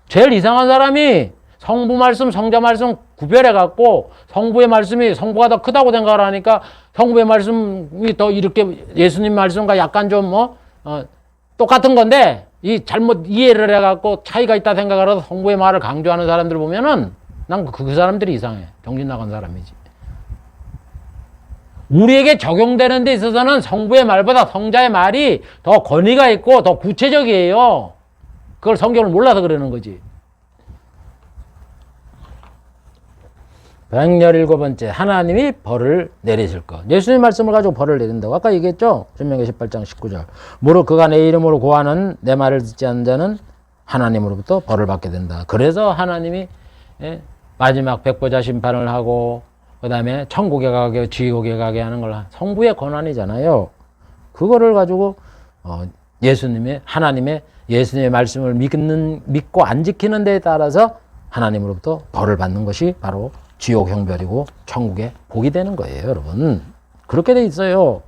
Speaker 1: 제일 이상한 사람이 성부 말씀, 성자 말씀 구별해갖고 성부의 말씀이 성부가 더 크다고 생각을 하니까 성부의 말씀이 더 이렇게 예수님 말씀과 약간 좀 똑같은 건데 이 잘못 이해를 해갖고 차이가 있다 생각을 해서 성부의 말을 강조하는 사람들을 보면은 난 그 사람들이 이상해. 정신 나간 사람이지. 우리에게 적용되는 데 있어서는 성부의 말보다 성자의 말이 더 권위가 있고 더 구체적이에요. 그걸 성경을 몰라서 그러는 거지. 117번째, 하나님이 벌을 내리실 것. 예수님 말씀을 가지고 벌을 내린다고. 아까 얘기했죠? 신명기 18장 19절. 무릇 그가 내 이름으로 고하는 내 말을 듣지 않는 자는 하나님으로부터 벌을 받게 된다. 그래서 하나님이 마지막 백보자 심판을 하고 그 다음에 천국에 가게, 지옥에 가게 하는 걸 성부의 권한이잖아요. 그거를 가지고 하나님의 예수님의 말씀을 믿고 안 지키는 데에 따라서 하나님으로부터 벌을 받는 것이 바로 지옥 형벌이고 천국에 복이 되는 거예요, 여러분. 그렇게 돼 있어요.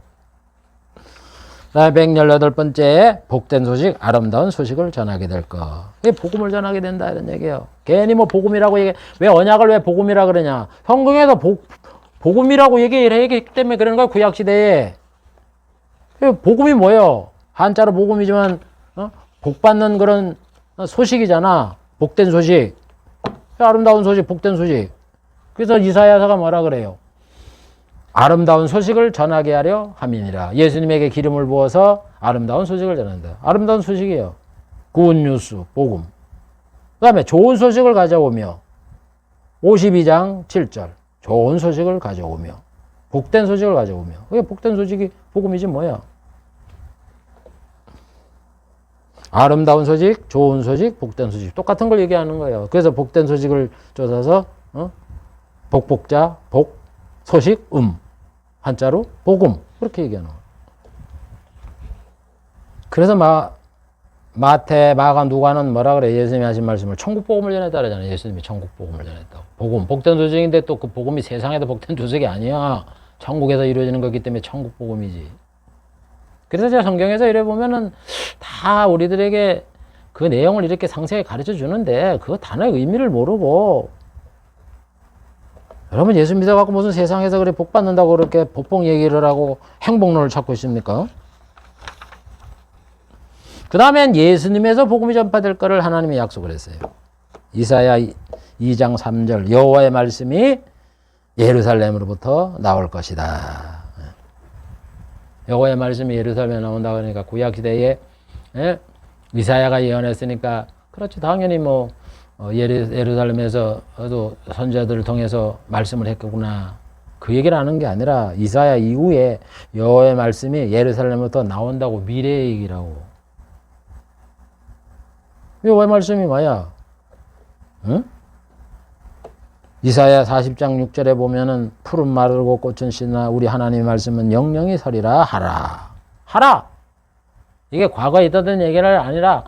Speaker 1: 118번째, 복된 소식, 아름다운 소식을 전하게 될 것. 복음을 전하게 된다 이런 얘기예요. 괜히 복음이라고 얘기해. 왜 언약을 왜 복음이라 그러냐? 성경에서 복음이라고 얘기를 했기 때문에 그런 거예요, 구약시대에. 복음이 뭐예요? 한자로 복음이지만 복받는 그런 소식이잖아. 복된 소식. 아름다운 소식, 복된 소식. 그래서 이사야서가 뭐라 그래요? 아름다운 소식을 전하게 하려 함이니라. 예수님에게 기름을 부어서 아름다운 소식을 전한다. 아름다운 소식이에요. 굿뉴스, 복음. 그 다음에 좋은 소식을 가져오며 52장 7절 좋은 소식을 가져오며 복된 소식을 가져오며. 그게 복된 소식이 복음이지 뭐야. 아름다운 소식, 좋은 소식, 복된 소식 똑같은 걸 얘기하는 거예요. 그래서 복된 소식을 쫓아서 복복자, 복, 소식, 한자로 복음 그렇게 얘기하는 거예요. 그래서 마태, 마가, 누가는 뭐라 그래? 예수님이 하신 말씀을 천국 복음을 전했다 그러잖아요. 예수님이 천국 복음을 전했다고. 복음, 복된 소식인데 또 그 복음이 세상에도 복된 소식이 아니야. 천국에서 이루어지는 거기 때문에 천국 복음이지. 그래서 제가 성경에서 이래 보면은 다 우리들에게 그 내용을 이렇게 상세히 가르쳐 주는데 그 단어의 의미를 모르고 여러분 예수 믿어갖고 무슨 세상에서 그래 복 받는다고 그렇게 복복 얘기를 하고 행복론을 찾고 있습니까? 그 다음엔 예수님에서 복음이 전파될 거를 하나님이 약속을 했어요. 이사야 2장 3절 여호와의 말씀이 예루살렘으로부터 나올 것이다. 여호와의 말씀이 예루살렘에 나온다 그러니까 구약시대에 이사야가 예언했으니까 그렇지 당연히 예루살렘에서도 선지자들을 통해서 말씀을 했겠구나. 그 얘기를 하는 게 아니라 이사야 이후에 여호와의 말씀이 예루살렘부터 나온다고 미래의 얘기라고. 여호와의 말씀이 뭐야? 응? 이사야 40장 6절에 보면은 푸른 마르고 꽃은 씨나 우리 하나님의 말씀은 영영이 서리라 하라. 이게 과거에 있었던 얘기를 아니라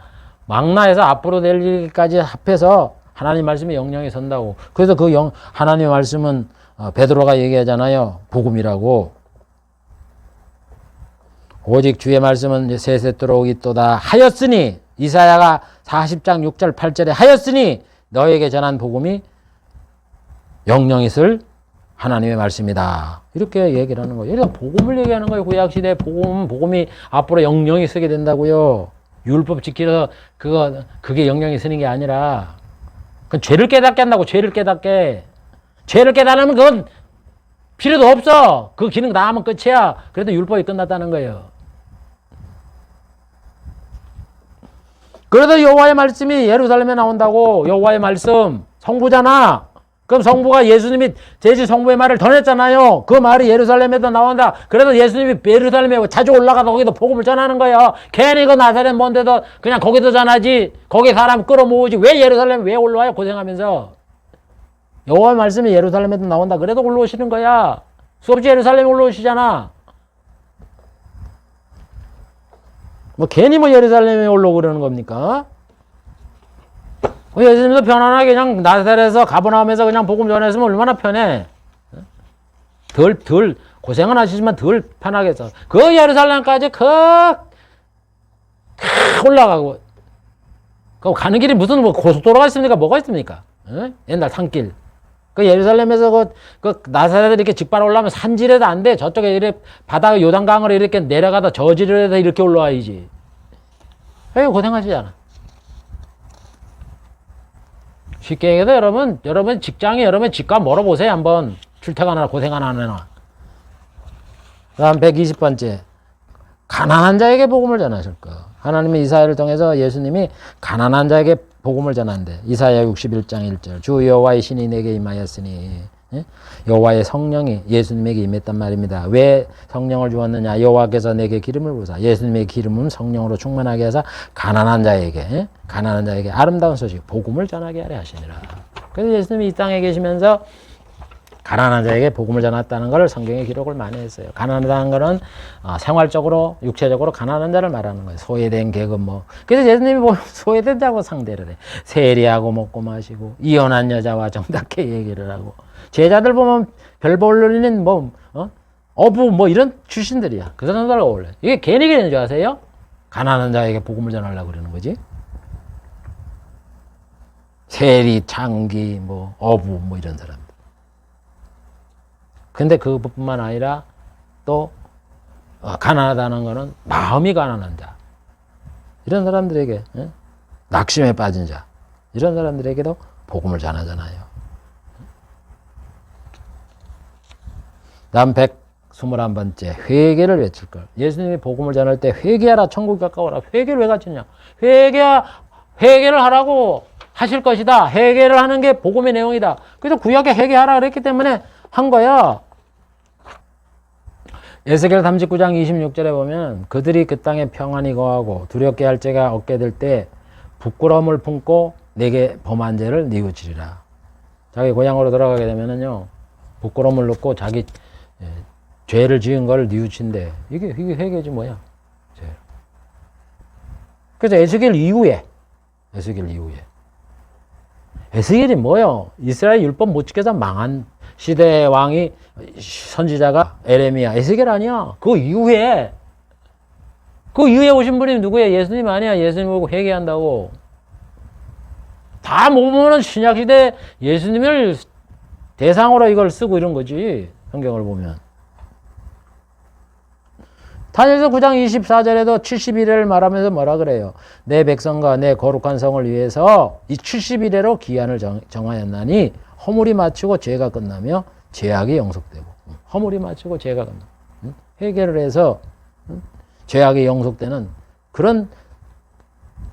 Speaker 1: 망라해서 앞으로 될 일까지 합해서 하나님 말씀이 영영이 선다고. 그래서 그 하나님의 말씀은 베드로가 얘기하잖아요. 복음이라고. 오직 주의 말씀은 세세 들어오겠도다 하였으니 이사야가 40장 6절 8절에 하였으니 너에게 전한 복음이 영영 있을 하나님의 말씀이다. 이렇게 얘기를 하는 거예요. 그래서 복음을 얘기하는 거예요. 구약시대 복음이 앞으로 영영이 쓰게 된다고요. 율법 지키러 그게 영영이 쓰는 게 아니라 그건 죄를 깨닫게 한다고. 죄를 깨닫게. 죄를 깨달으면 그건 필요도 없어. 그 기능 다 하면 끝이야. 그래도 율법이 끝났다는 거예요. 그래도 여호와의 말씀이 예루살렘에 나온다고. 여호와의 말씀 성부잖아. 그럼 성부가 예수님이 대신 성부의 말을 전했잖아요. 그 말이 예루살렘에도 나온다. 그래도 예수님이 예루살렘에 자주 올라가서 거기도 복음을 전하는 거야. 괜히 그 나사렛 먼데도 그냥 거기도 전하지. 거기 사람 끌어모으지. 왜 예루살렘에 왜 올라와요? 고생하면서. 여호와의 말씀이 예루살렘에도 나온다. 그래도 올라오시는 거야. 수없이 예루살렘에 올라오시잖아. 뭐 괜히 뭐 예루살렘에 올라오고 그러는 겁니까? 예수님도 편안하게 그냥 나사렛에서 가버나움에서 그냥 복음 전했으면 얼마나 편해. 덜 고생은 하시지만 덜 편하게 해서 그 예루살렘까지 올라가고 그 가는 길이 무슨 뭐 고속도로가 있습니까? 뭐가 있습니까? 옛날 산길. 그 예루살렘에서 그 나사렛에 이렇게 직발 올라오면 산지라도 안 돼. 저쪽에 이렇게 바다 요단강으로 이렇게 내려가다 저지르에서 이렇게 올라와야지. 왜 고생하시잖아. 쉽게 얘기해서 여러분 직장에 여러분 집값 물어보세요. 한번 출퇴근하나 고생 하나. 그 다음 120번째. 가난한 자에게 복음을 전하실 거. 하나님의 이사야를 통해서 예수님이 가난한 자에게 복음을 전한대. 이사야 61장 1절. 주 여호와의 신이 내게 임하였으니. 여호와의 성령이 예수님에게 임했단 말입니다. 왜 성령을 주었느냐? 여호와께서 내게 기름을 부으사. 예수님의 기름은 성령으로 충만하게 해서 가난한 자에게 아름다운 소식, 복음을 전하게 하려 하시니라. 그래서 예수님이 이 땅에 계시면서 가난한 자에게 복음을 전했다는 걸 성경에 기록을 많이 했어요. 가난하다는 것은 생활적으로, 육체적으로 가난한 자를 말하는 거예요. 소외된 계급 뭐. 그래서 예수님이 뭐 소외된 자고 상대를 해. 세리하고 먹고 마시고 이혼한 여자와 정답게 얘기를 하고. 제자들 보면 별 볼리는 어부 뭐 이런 출신들이야. 그 사람들하고 어울려. 이게 괜히 그러는 줄 아세요? 가난한 자에게 복음을 전하려고 그러는 거지. 세리, 창기, 뭐 어부 뭐 이런 사람들. 근데 그뿐만 아니라 또 가난하다는 거는 마음이 가난한 자. 이런 사람들에게 낙심에 빠진 자. 이런 사람들에게도 복음을 전하잖아요. 다음 121번째. 회개를 외칠 걸. 예수님이 복음을 전할 때 회개하라, 천국이 가까워라. 회개를 왜 가르치냐? 회개를 하라고 하실 것이다. 회개를 하는 게 복음의 내용이다. 그래서 구약에 회개하라 그랬기 때문에 한 거야. 에스겔 39장 26절에 보면 그들이 그 땅에 평안히 거하고 두렵게 할 죄가 없게 될 때 부끄러움을 품고 내게 범한 죄를 뉘우치리라. 자기 고향으로 돌아가게 되면은요, 부끄러움을 놓고 자기 죄를 지은 걸 뉘우친대. 이게 회개지 뭐야. 죄. 그래서 에스겔이 뭐요? 이스라엘 율법 못 지켜서 망한 시대의 왕이 선지자가 에레미야. 에스겔 아니야. 그 이후에 오신 분이 누구야? 예수님 아니야. 예수님 보고 회개한다고. 다 보면은 신약시대 예수님을 대상으로 이걸 쓰고 이런 거지. 성경을 보면. 다니엘서 9장 24절에도 70일을 말하면서 뭐라 그래요? 내 백성과 내 거룩한 성을 위해서 이 70일에로 기한을 정하였나니 허물이 마치고 죄가 끝나며 죄악이 영속되고. 허물이 마치고 죄가 끝나. 회개를 해서 죄악이 영속되는 그런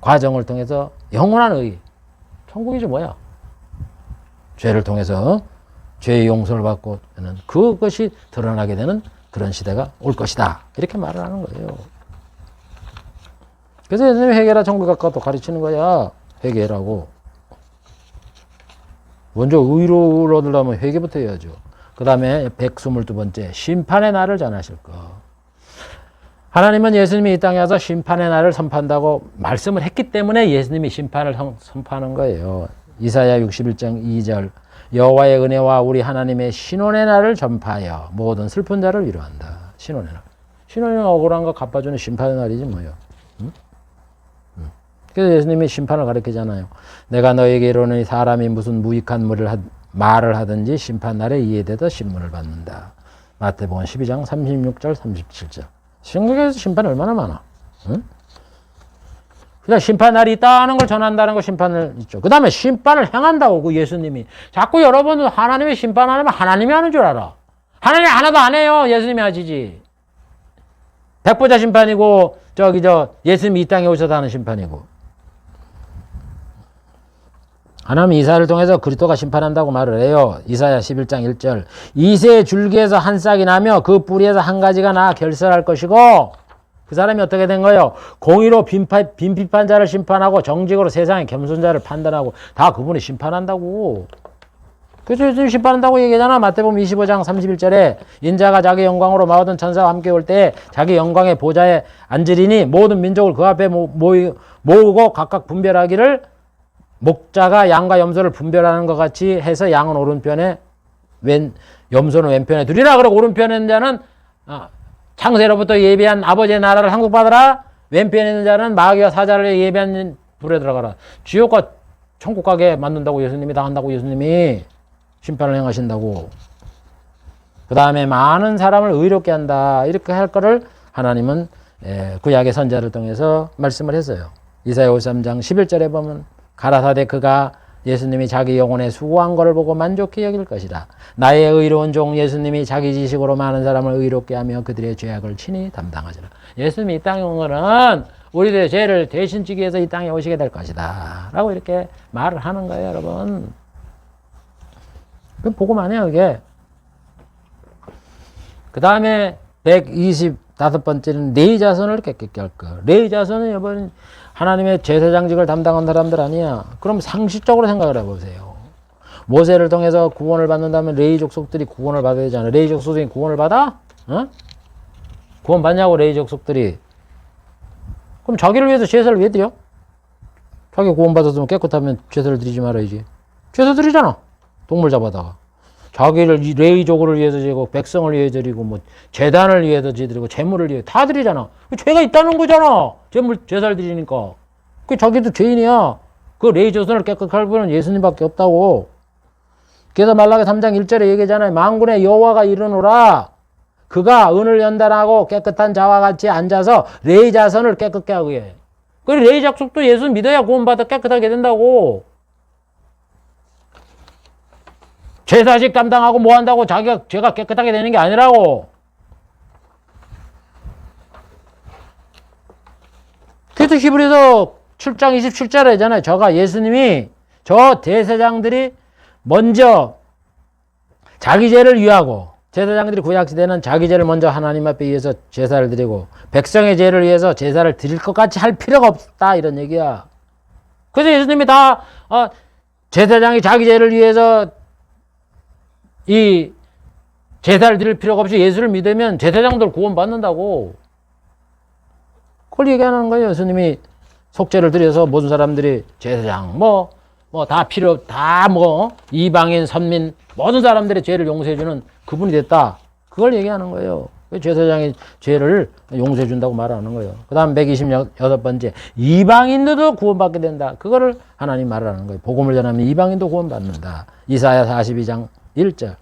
Speaker 1: 과정을 통해서 영원한 의. 천국이지 뭐야. 죄를 통해서 죄의 용서를 받고 되는 그것이 드러나게 되는 그런 시대가 올 것이다. 이렇게 말을 하는 거예요. 그래서 예수님이 회개라 천국 가까워 가르치는 거야. 회개라고. 먼저 의로를 얻으려면 회개부터 해야죠. 그 다음에 122번째. 심판의 날을 전하실 거. 하나님은 예수님이 이 땅에 와서 심판의 날을 선포한다고 말씀을 했기 때문에 예수님이 심판을 선포하는 거예요. 이사야 61장 2절. 여호와의 은혜와 우리 하나님의 신원의 날을 전파하여 모든 슬픈 자를 위로한다. 신원의 날. 신원의 날 억울한 거 갚아주는 심판의 날이지 뭐요. 그래서 예수님이 심판을 가르치잖아요. 내가 너에게 이르노니 사람이 무슨 무익한 말을 하든지 심판날에 이에 대해 신문을 받는다. 마태복음 12장 36절 37절. 성경에서 심판이 얼마나 많아. 응? 그냥 심판날이 있다는 걸 전한다는 거 심판을 있죠. 그 다음에 심판을 행한다고 그 예수님이. 자꾸 여러분은 하나님이 심판하면 하나님이 하는 줄 알아. 하나님 하나도 안 해요. 예수님이 하시지. 백보자 심판이고 예수님이 이 땅에 오셔서 하는 심판이고. 하나님 이사야를 통해서 그리스도가 심판한다고 말을 해요. 이사야 11장 1절. 이새의 줄기에서 한 싹이 나며 그 뿌리에서 한 가지가 나 결설할 것이고 그 사람이 어떻게 된 거예요? 공의로 빈비판자를 심판하고 정직으로 세상의 겸손자를 판단하고 다 그분이 심판한다고. 그래서 예수님 심판한다고 얘기하잖아. 마태복음 25장 31절에 인자가 자기 영광으로 마오던 천사와 함께 올 때 자기 영광의 보좌에 앉으리니 모든 민족을 그 앞에 모으고 각각 분별하기를 목자가 양과 염소를 분별하는 것 같이 해서 양은 오른편에 염소는 왼편에 두리라. 그러고 오른편에 있는 자는 창세로부터 예비한 아버지의 나라를 상속받으라. 왼편에 있는 자는 마귀와 사자를 예비한 불에 들어가라. 지옥과 천국 가게 만든다고 예수님이 당한다고 예수님이 심판을 행하신다고. 그 다음에 많은 사람을 의롭게 한다. 이렇게 할 거를 하나님은 구약의 선자를 통해서 말씀을 했어요. 이사야 53장 11절에 보면 가라사대 그가 예수님이 자기 영혼에 수고한 것을 보고 만족히 여길 것이다. 나의 의로운 종 예수님이 자기 지식으로 많은 사람을 의롭게 하며 그들의 죄악을 친히 담당하시라. 예수님이 이 땅에 온 거는 우리들의 죄를 대신 지기 위해서 이 땅에 오시게 될 것이다. 라고 이렇게 말을 하는 거예요, 여러분. 보고만 해요, 이게. 그 다음에 125번째는 네 자손을 깨끗게 할 거. 네 자손은 여러분 하나님의 제사장직을 담당한 사람들 아니야. 그럼 상식적으로 생각을 해보세요. 모세를 통해서 구원을 받는다면 레위 족속들이 구원을 받아야 되잖아. 레위 족속들이 구원을 받아? 어? 구원 받냐고 레위 족속들이. 그럼 자기를 위해서 제사를 왜 드려? 자기 구원 받았으면 깨끗하면 제사를 드리지 말아야지. 제사 드리잖아. 동물 잡아다가. 자기를 레위족을 위해서 지고 백성을 위해 드리고 뭐 재단을 위해서 드리고 재물을 위해 다 드리잖아. 죄가 있다는 거잖아. 제사를 드리니까. 그 자기도 죄인이야. 그 레위 조선을 깨끗하게 할 분은 예수님밖에 없다고. 그래서 말라기 3장 1절에 얘기하잖아요. 만군의 여호와가 이르노라. 그가 은을 연단하고 깨끗한 자와 같이 앉아서 레위 자손을 깨끗게 하고 해. 그 레위 족속도 예수 믿어야 구원받아 깨끗하게 된다고. 제사직 담당하고 뭐 한다고 제가 깨끗하게 되는 게 아니라고. 그래서 히브리서 7장 27절에 하잖아요. 예수님이 저 대제사장들이 먼저 자기 죄를 위하고 제사장들이 구약시대는 자기 죄를 먼저 하나님 앞에 위해서 제사를 드리고 백성의 죄를 위해서 제사를 드릴 것 같이 할 필요가 없다 이런 얘기야. 그래서 예수님이 다 제사장이 자기 죄를 위해서 이 제사를 드릴 필요가 없이 예수를 믿으면 제사장들 구원받는다고. 그걸 얘기하는 거예요. 예수님이 속죄를 드려서 모든 사람들이 제사장 이방인 선민 모든 사람들의 죄를 용서해주는 그분이 됐다. 그걸 얘기하는 거예요. 제사장이 죄를 용서해준다고 말하는 거예요. 그 다음 126번째 이방인들도 구원받게 된다. 그거를 하나님 말하는 거예요. 복음을 전하면 이방인도 구원받는다. 이사야 42장 1절.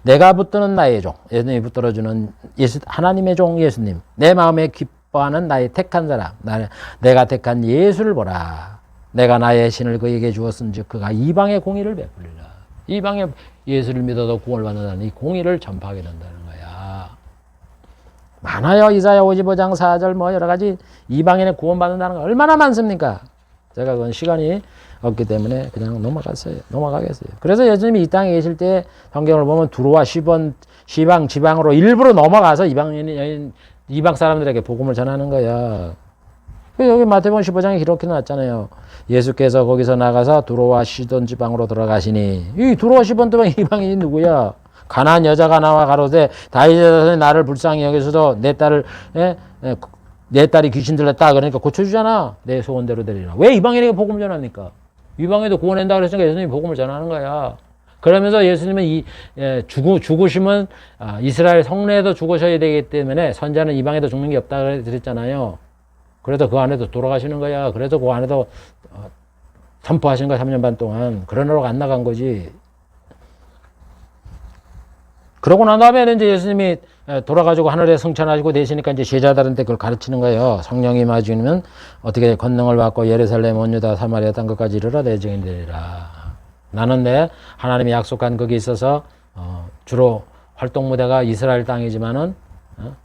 Speaker 1: 내가 붙드는 나의 종, 예수님이 붙들어주는 하나님의 종 예수님, 내 마음에 기뻐하는 나의 택한 사람, 내가 택한 예수를 보라. 내가 나의 신을 그에게 주었은즉 그가 이방의 공의를 베풀리라. 이방의 예수를 믿어도 구원을 받는다는 이 공의를 전파하게 된다는 거야. 많아요. 이사야 55장 4절 여러 가지 이방인의 구원받는다는 거 얼마나 많습니까? 제가 그건 시간이 없기 때문에 그냥 넘어가겠어요. 그래서 예수님이 이 땅에 계실 때 성경을 보면 두로와 시방, 지방으로 일부러 넘어가서 이방 사람들에게 복음을 전하는 거야. 여기 마태복음 15장에 이렇게 나왔잖아요. 예수께서 거기서 나가서 두로와 시돈 지방으로 들어가시니 이 두로와 시돈 지방 이방인이 누구야? 가난한 여자가 나와 가로되 다윗의 자손이 나를 불쌍히 여기서도 내 딸이 귀신 들렸다. 그러니까 고쳐주잖아. 내 소원대로 되리라. 왜 이방인에게 복음을 전합니까? 이방에도 구원한다 그랬으니까 예수님이 복음을 전하는 거야. 그러면서 예수님은 죽으시면 이스라엘 성내에도 죽으셔야 되기 때문에 선자는 이방에도 죽는 게 없다 그랬잖아요. 그래도 그 안에도 돌아가시는 거야. 그래도 그 안에도 선포하신 거야. 3년 반 동안. 그러느라고 안 나간 거지. 그러고 난 다음에 이제 예수님이 돌아가지고 하늘에 승천하시고 내시니까 이제 제자들한테 그걸 가르치는 거예요. 성령이 임하시면 어떻게 권능을 받고 예루살렘, 온 유다, 사마리아 땅 끝까지 이르러 내 증인이 되리라. 나는 내 하나님이 약속한 거기 있어서 주로 활동 무대가 이스라엘 땅이지만은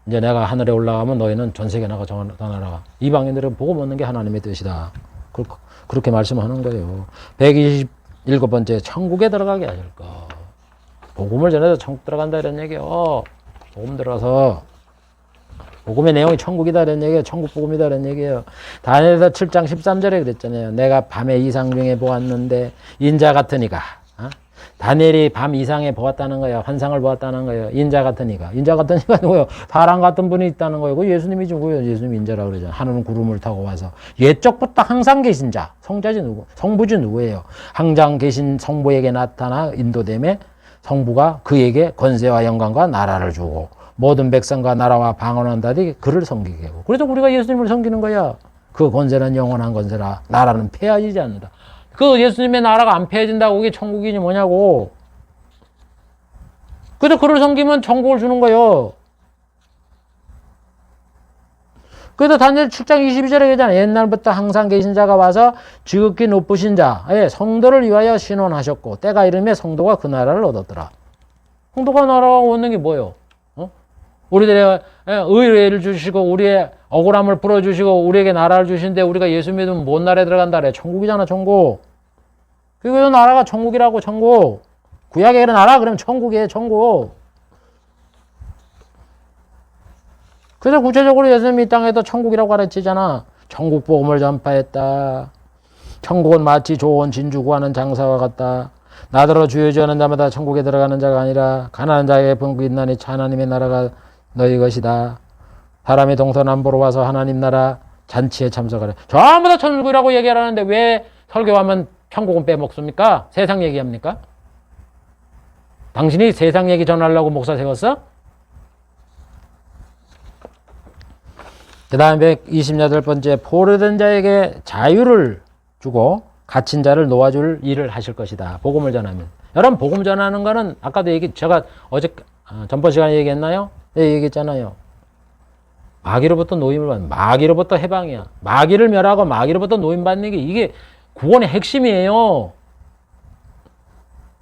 Speaker 1: 이제 내가 하늘에 올라가면 너희는 전 세계 나가 더 나라가 이방인들은 복음 얻는 게 하나님의 뜻이다. 그렇게 말씀하는 거예요. 127번째 천국에 들어가게 하실 거. 복음을 전해서 천국 들어간다 이런 얘기요. 복음 들어서 복음의 내용이 천국이다 이런 얘기예요. 천국 복음이다 이런 얘기예요. 다니엘서 7장 13절에 그랬잖아요. 내가 밤에 이상 중에 보았는데 인자 같으니까. 다니엘이 밤 이상에 보았다는 거예요. 환상을 보았다는 거예요. 인자 같으니까. 인자 같으니까 누구요? 사람 같은 분이 있다는 거예요. 그 예수님이지 뭐예요? 예수님 인자라고 그러잖아요. 하늘은 구름을 타고 와서 옛적부터 항상 계신 자. 성자지 누구? 성부지 누구예요? 항상 계신 성부에게 나타나 인도됨에 성부가 그에게 권세와 영광과 나라를 주고 모든 백성과 나라와 방언한 자들이 그를 섬기게 하고. 그래서 우리가 예수님을 섬기는 거야. 그 권세는 영원한 권세라. 나라는 폐하지지 않는다. 그 예수님의 나라가 안 폐해진다고 그게 천국이니 뭐냐고. 그래서 그를 섬기면 천국을 주는 거예요. 그래서 다니엘 7장 22절에 그러잖아요. 옛날부터 항상 계신 자가 와서 지극히 높으신 자의 성도를 위하여 신원하셨고 때가 이르매 성도가 그 나라를 얻었더라. 성도가 나라가 얻는 게 뭐예요? 우리들의 의를 주시고 우리의 억울함을 풀어주시고 우리에게 나라를 주신데 우리가 예수 믿으면 뭔 나라에 들어간다 그래? 천국이잖아, 천국. 그리고 나라가 천국이라고, 천국. 구약의 나라 그러면 천국이에요, 천국. 그래서 구체적으로 예수님이 이 땅에도 천국이라고 가르치잖아. 천국 복음을 전파했다. 천국은 마치 좋은 진주 구하는 장사와 같다. 나더러 주여 주여 하는 자마다 천국에 들어가는 자가 아니라 가난한 자에게 분고 있나니 하나님의 나라가 너희 것이다. 사람이 동서남북으로 와서 하나님 나라 잔치에 참석하래. 전부 다 천국이라고 얘기하라는데 왜 설교하면 천국은 빼먹습니까? 세상 얘기합니까? 당신이 세상 얘기 전하려고 목사 세웠어? 그 다음에 128번째 포로된 자에게 자유를 주고 갇힌 자를 놓아줄 일을 하실 것이다. 복음을 전하면. 여러분 복음 전하는 거는 아까도 제가 어제 전번 시간에 얘기했나요? 네, 얘기했잖아요. 마귀로부터 노임을 받는, 마귀로부터 해방이야. 마귀를 멸하고 마귀로부터 노임받는 게 이게 구원의 핵심이에요.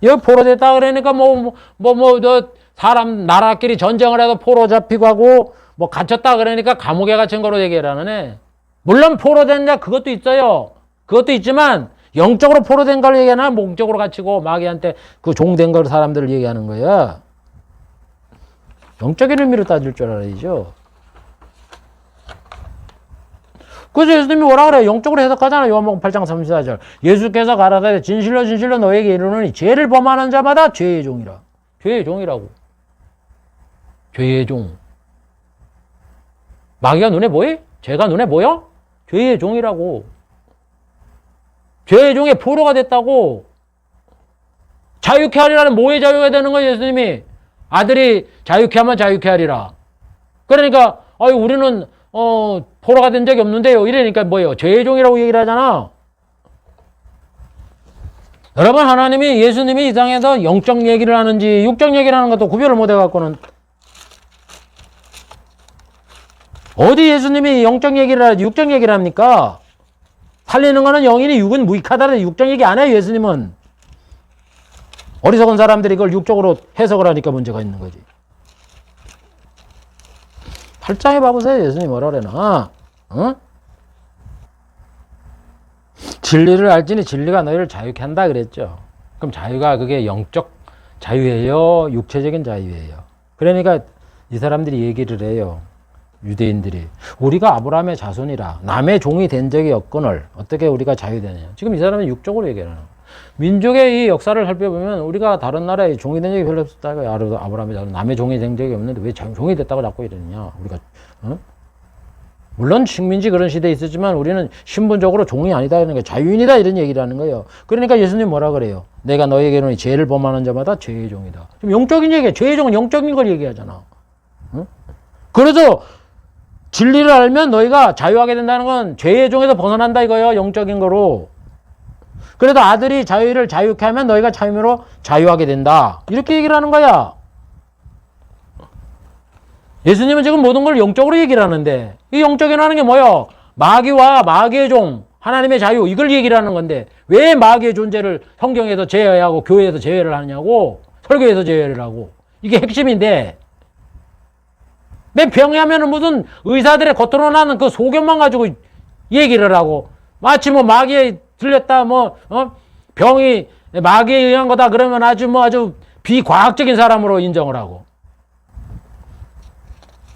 Speaker 1: 여기 포로됐다 그러니까 사람 나라끼리 전쟁을 해도 포로 잡히고 하고 갇혔다 그러니까 감옥에 갇힌 거로 얘기하라는 애. 물론 포로된 자 그것도 있어요. 그것도 있지만 영적으로 포로된 걸 얘기하나 목적으로 갇히고 마귀한테 그 종된 걸 사람들을 얘기하는 거야. 영적인 의미로 따질 줄 알아야죠. 그래서 예수님이 뭐라 그래요? 영적으로 해석하잖아요. 요한복음 8장 34절. 예수께서 가라사대 진실로 진실로 너에게 이르노니 죄를 범하는 자마다 죄의 종이라. 죄의 종이라고. 죄의 종. 마귀가 눈에 보여? 죄가 눈에 보여? 죄의 종이라고. 죄의 종의 포로가 됐다고. 자유케 하리라는 뭐의 자유가 되는 거예요, 예수님이? 아들이 자유케 하면 자유케 하리라. 그러니까 우리는 포로가 된 적이 없는데요. 이러니까 뭐예요? 죄의 종이라고 얘기를 하잖아. 여러분 하나님이 예수님이 이 땅에서 영적 얘기를 하는지 육적 얘기를 하는 것도 구별을 못 해갖고는 어디 예수님이 영적 얘기를 하지 육적 얘기를 합니까? 살리는 거는 영이니 육은 무익하다는 육적 얘기 안 해요. 예수님은. 어리석은 사람들이 그걸 육적으로 해석을 하니까 문제가 있는 거지. 8장에 봐보세요. 예수님이 뭐라 그러나. 진리를 알지니 진리가 너희를 자유케 한다 그랬죠. 그럼 자유가 그게 영적 자유예요? 육체적인 자유예요? 그러니까 이 사람들이 얘기를 해요. 유대인들이. 우리가 아브라함의 자손이라 남의 종이 된 적이 없거늘 어떻게 우리가 자유되느냐. 지금 이 사람은 육적으로 얘기하는 거예요. 민족의 이 역사를 살펴보면 우리가 다른 나라에 종이 된 적이 별로 없었다. 아브라함의 자손 남의 종이 된 적이 없는데 왜 종이 됐다고 자꾸 이러느냐. 우리가 물론 식민지 그런 시대에 있었지만 우리는 신분적으로 종이 아니다 이런 거 자유인이다 이런 얘기를 하는 거예요. 그러니까 예수님 뭐라 그래요? 내가 너에게는 죄를 범하는 자마다 죄의 종이다. 지금 영적인 얘기야. 죄의 종은 영적인 걸 얘기하잖아. 그래서 진리를 알면 너희가 자유하게 된다는 건 죄의 종에서 벗어난다 이거예요. 영적인 거로. 그래도 아들이 자유를 자유케 하면 너희가 참으로 자유하게 된다. 이렇게 얘기를 하는 거야. 예수님은 지금 모든 걸 영적으로 얘기를 하는데 이 영적인 하는 게 뭐예요? 마귀와 마귀의 종, 하나님의 자유 이걸 얘기를 하는 건데 왜 마귀의 존재를 성경에서 제외하고 교회에서 제외를 하느냐고. 설교에서 제외를 하고. 이게 핵심인데 맨 병하면은 무슨 의사들의 겉으로 나는 그 소견만 가지고 얘기를 하고 마치 뭐 마귀에 들렸다 병이 마귀에 의한 거다 그러면 아주 비과학적인 사람으로 인정을 하고.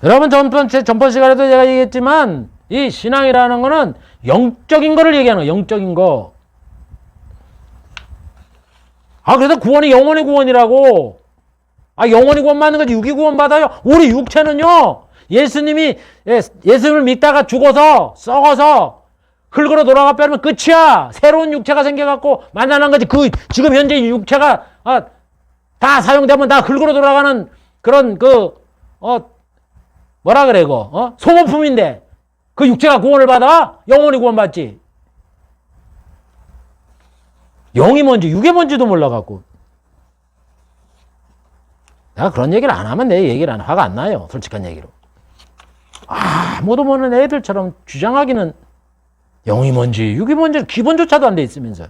Speaker 1: 여러분 전번 시간에도 제가 얘기했지만 이 신앙이라는 거는 영적인 거를 얘기하는 거예요. 영적인 거. 그래서 구원이 영혼의 구원이라고. 영혼이 구원 받는 거지 육이 구원 받아요. 우리 육체는요. 예수님을 믿다가 죽어서 썩어서 흙으로 돌아가 빼면 끝이야. 새로운 육체가 생겨갖고 만나는 거지. 지금 현재 육체가 다 사용되면 다 흙으로 돌아가는 그런 뭐라 그래 소모품인데 그 육체가 구원을 받아? 영혼이 구원 받지. 영이 뭔지 육이 뭔지도 몰라갖고. 내가 그런 얘기를 안 하면 내 얘기를 화가 안 나요. 솔직한 얘기로. 아무도 모르는 애들처럼 주장하기는 영이 뭔지 육이 뭔지 기본조차도 안 돼 있으면서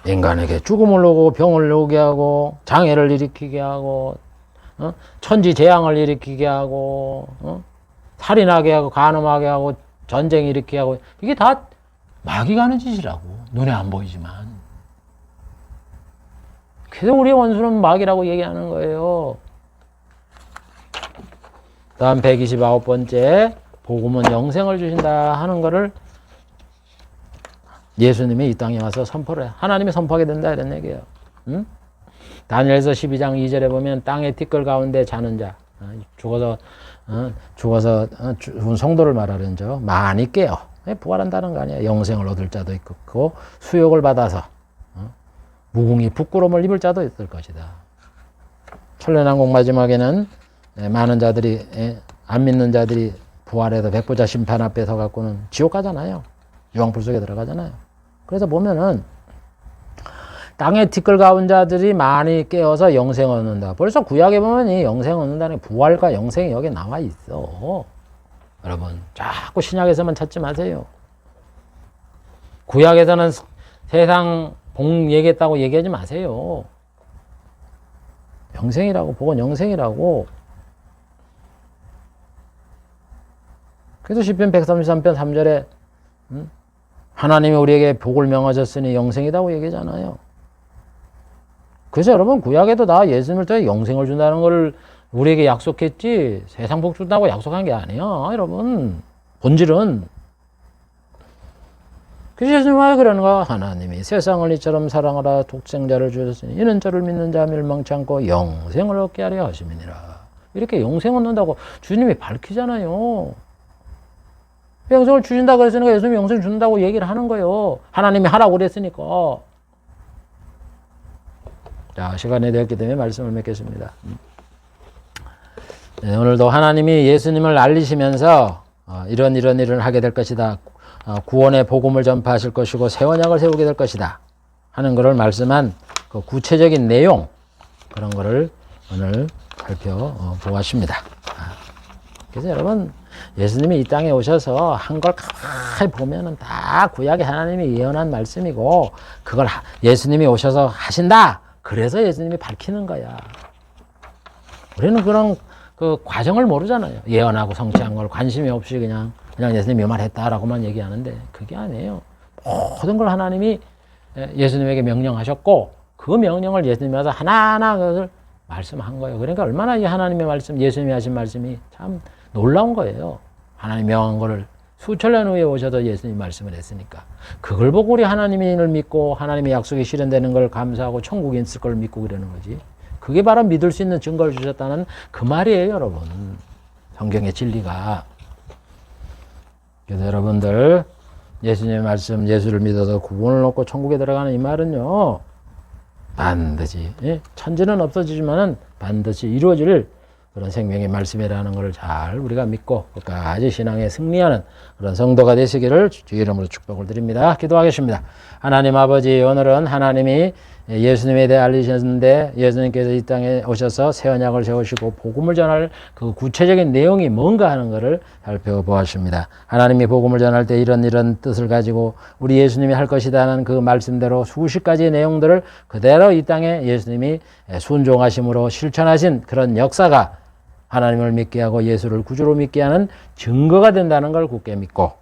Speaker 1: 인간에게 죽음을 오고 병을 오게 하고 장애를 일으키게 하고 천지재앙을 일으키게 하고 살인하게 하고 간음하게 하고 전쟁 일으키게 하고 이게 다 마귀가 하는 짓이라고. 눈에 안 보이지만. 그래서 우리의 원수는 마귀라고 얘기하는 거예요. 다음 129번째 복음은 영생을 주신다 하는 거를 예수님이 이 땅에 와서 선포를 해. 하나님이 선포하게 된다 이런 얘기예요. 다니엘서 12장 2절에 보면 땅의 티끌 가운데 자는 자 죽어서 죽은 성도를 말하는 자 많이 깨어 부활한다는 거 아니야. 영생을 얻을 자도 있고 수욕을 받아서 무궁히 부끄러움을 입을 자도 있을 것이다. 천년왕국 마지막에는 많은 자들이 안 믿는 자들이 부활해서 백보자 심판 앞에 서 갖고는 지옥 가잖아요. 유황불 속에 들어가잖아요. 그래서 보면은 땅에 티끌 가운 자들이 많이 깨어서 영생을 얻는다. 벌써 구약에 보면 이 영생을 얻는다는 부활과 영생이 여기 나와 있어. 여러분 자꾸 신약에서만 찾지 마세요. 구약에서는 세상 복 얘기했다고 얘기하지 마세요. 영생이라고, 복은 영생이라고. 그래서 시편 133편 3절에 하나님이 우리에게 복을 명하셨으니 영생이라고 얘기하잖아요. 그래서 여러분 구약에도 다 예수님을 통해 영생을 준다는 걸 우리에게 약속했지 세상 복 준다고 약속한 게 아니야. 여러분 본질은. 그래서 예수님은 왜 그러는가? 하나님이 세상을 이처럼 사랑하라 독생자를 주셨으니 이는 저를 믿는 자 멸망치 않고 영생을 얻게 하려 하심이니라. 이렇게 영생 얻는다고 주님이 밝히잖아요. 영생을 주신다고 그랬으니까 예수님이 영생 준다고 얘기를 하는 거예요. 하나님이 하라고 그랬으니까. 자, 시간이 되었기 때문에 말씀을 맺겠습니다. 네, 오늘도 하나님이 예수님을 알리시면서 이런 일을 하게 될 것이다. 구원의 복음을 전파하실 것이고 새 언약을 세우게 될 것이다 하는 것을 말씀한 그 구체적인 내용, 그런 것을 오늘 살펴보았습니다. 그래서 여러분 예수님이 이 땅에 오셔서 한 걸 가만히 보면은 다 구약에 하나님이 예언한 말씀이고 그걸 예수님이 오셔서 하신다. 그래서 예수님이 밝히는 거야. 우리는 그런 그 과정을 모르잖아요. 예언하고 성취한 걸 관심이 없이 그냥 예수님이 이 말 했다라고만 얘기하는데 그게 아니에요. 모든 걸 하나님이 예수님에게 명령하셨고 그 명령을 예수님이 와서 하나하나 그것을 말씀한 거예요. 그러니까 얼마나 이 하나님의 말씀, 예수님이 하신 말씀이 참 놀라운 거예요. 하나님 명한 거를 수천 년 후에 오셔서 예수님이 말씀을 했으니까 그걸 보고 우리 하나님을 믿고 하나님의 약속이 실현되는 걸 감사하고 천국에 있을 걸 믿고 그러는 거지. 그게 바로 믿을 수 있는 증거를 주셨다는 그 말이에요, 여러분. 성경의 진리가. 그래서 여러분들 예수님의 말씀, 예수를 믿어서 구원을 얻고 천국에 들어가는 이 말은요, 반드시 천지는 없어지지만은 반드시 이루어질 그런 생명의 말씀이라는 것을 잘 우리가 믿고 끝까지 신앙에 승리하는 그런 성도가 되시기를 주 이름으로 축복을 드립니다. 기도하겠습니다. 하나님 아버지, 오늘은 하나님이 예수님에 대해 알리셨는데 예수님께서 이 땅에 오셔서 새 언약을 세우시고 복음을 전할 그 구체적인 내용이 뭔가 하는 것을 살펴보았습니다. 하나님이 복음을 전할 때 이런 뜻을 가지고 우리 예수님이 할 것이라는 그 말씀대로 수십 가지의 내용들을 그대로 이 땅에 예수님이 순종하심으로 실천하신 그런 역사가 하나님을 믿게 하고 예수를 구주로 믿게 하는 증거가 된다는 걸 굳게 믿고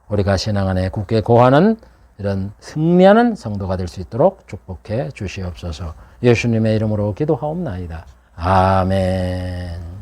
Speaker 1: 우리가 신앙 안에 굳게 고하는 이런 승리하는 성도가 될 수 있도록 축복해 주시옵소서. 예수님의 이름으로 기도하옵나이다. 아멘.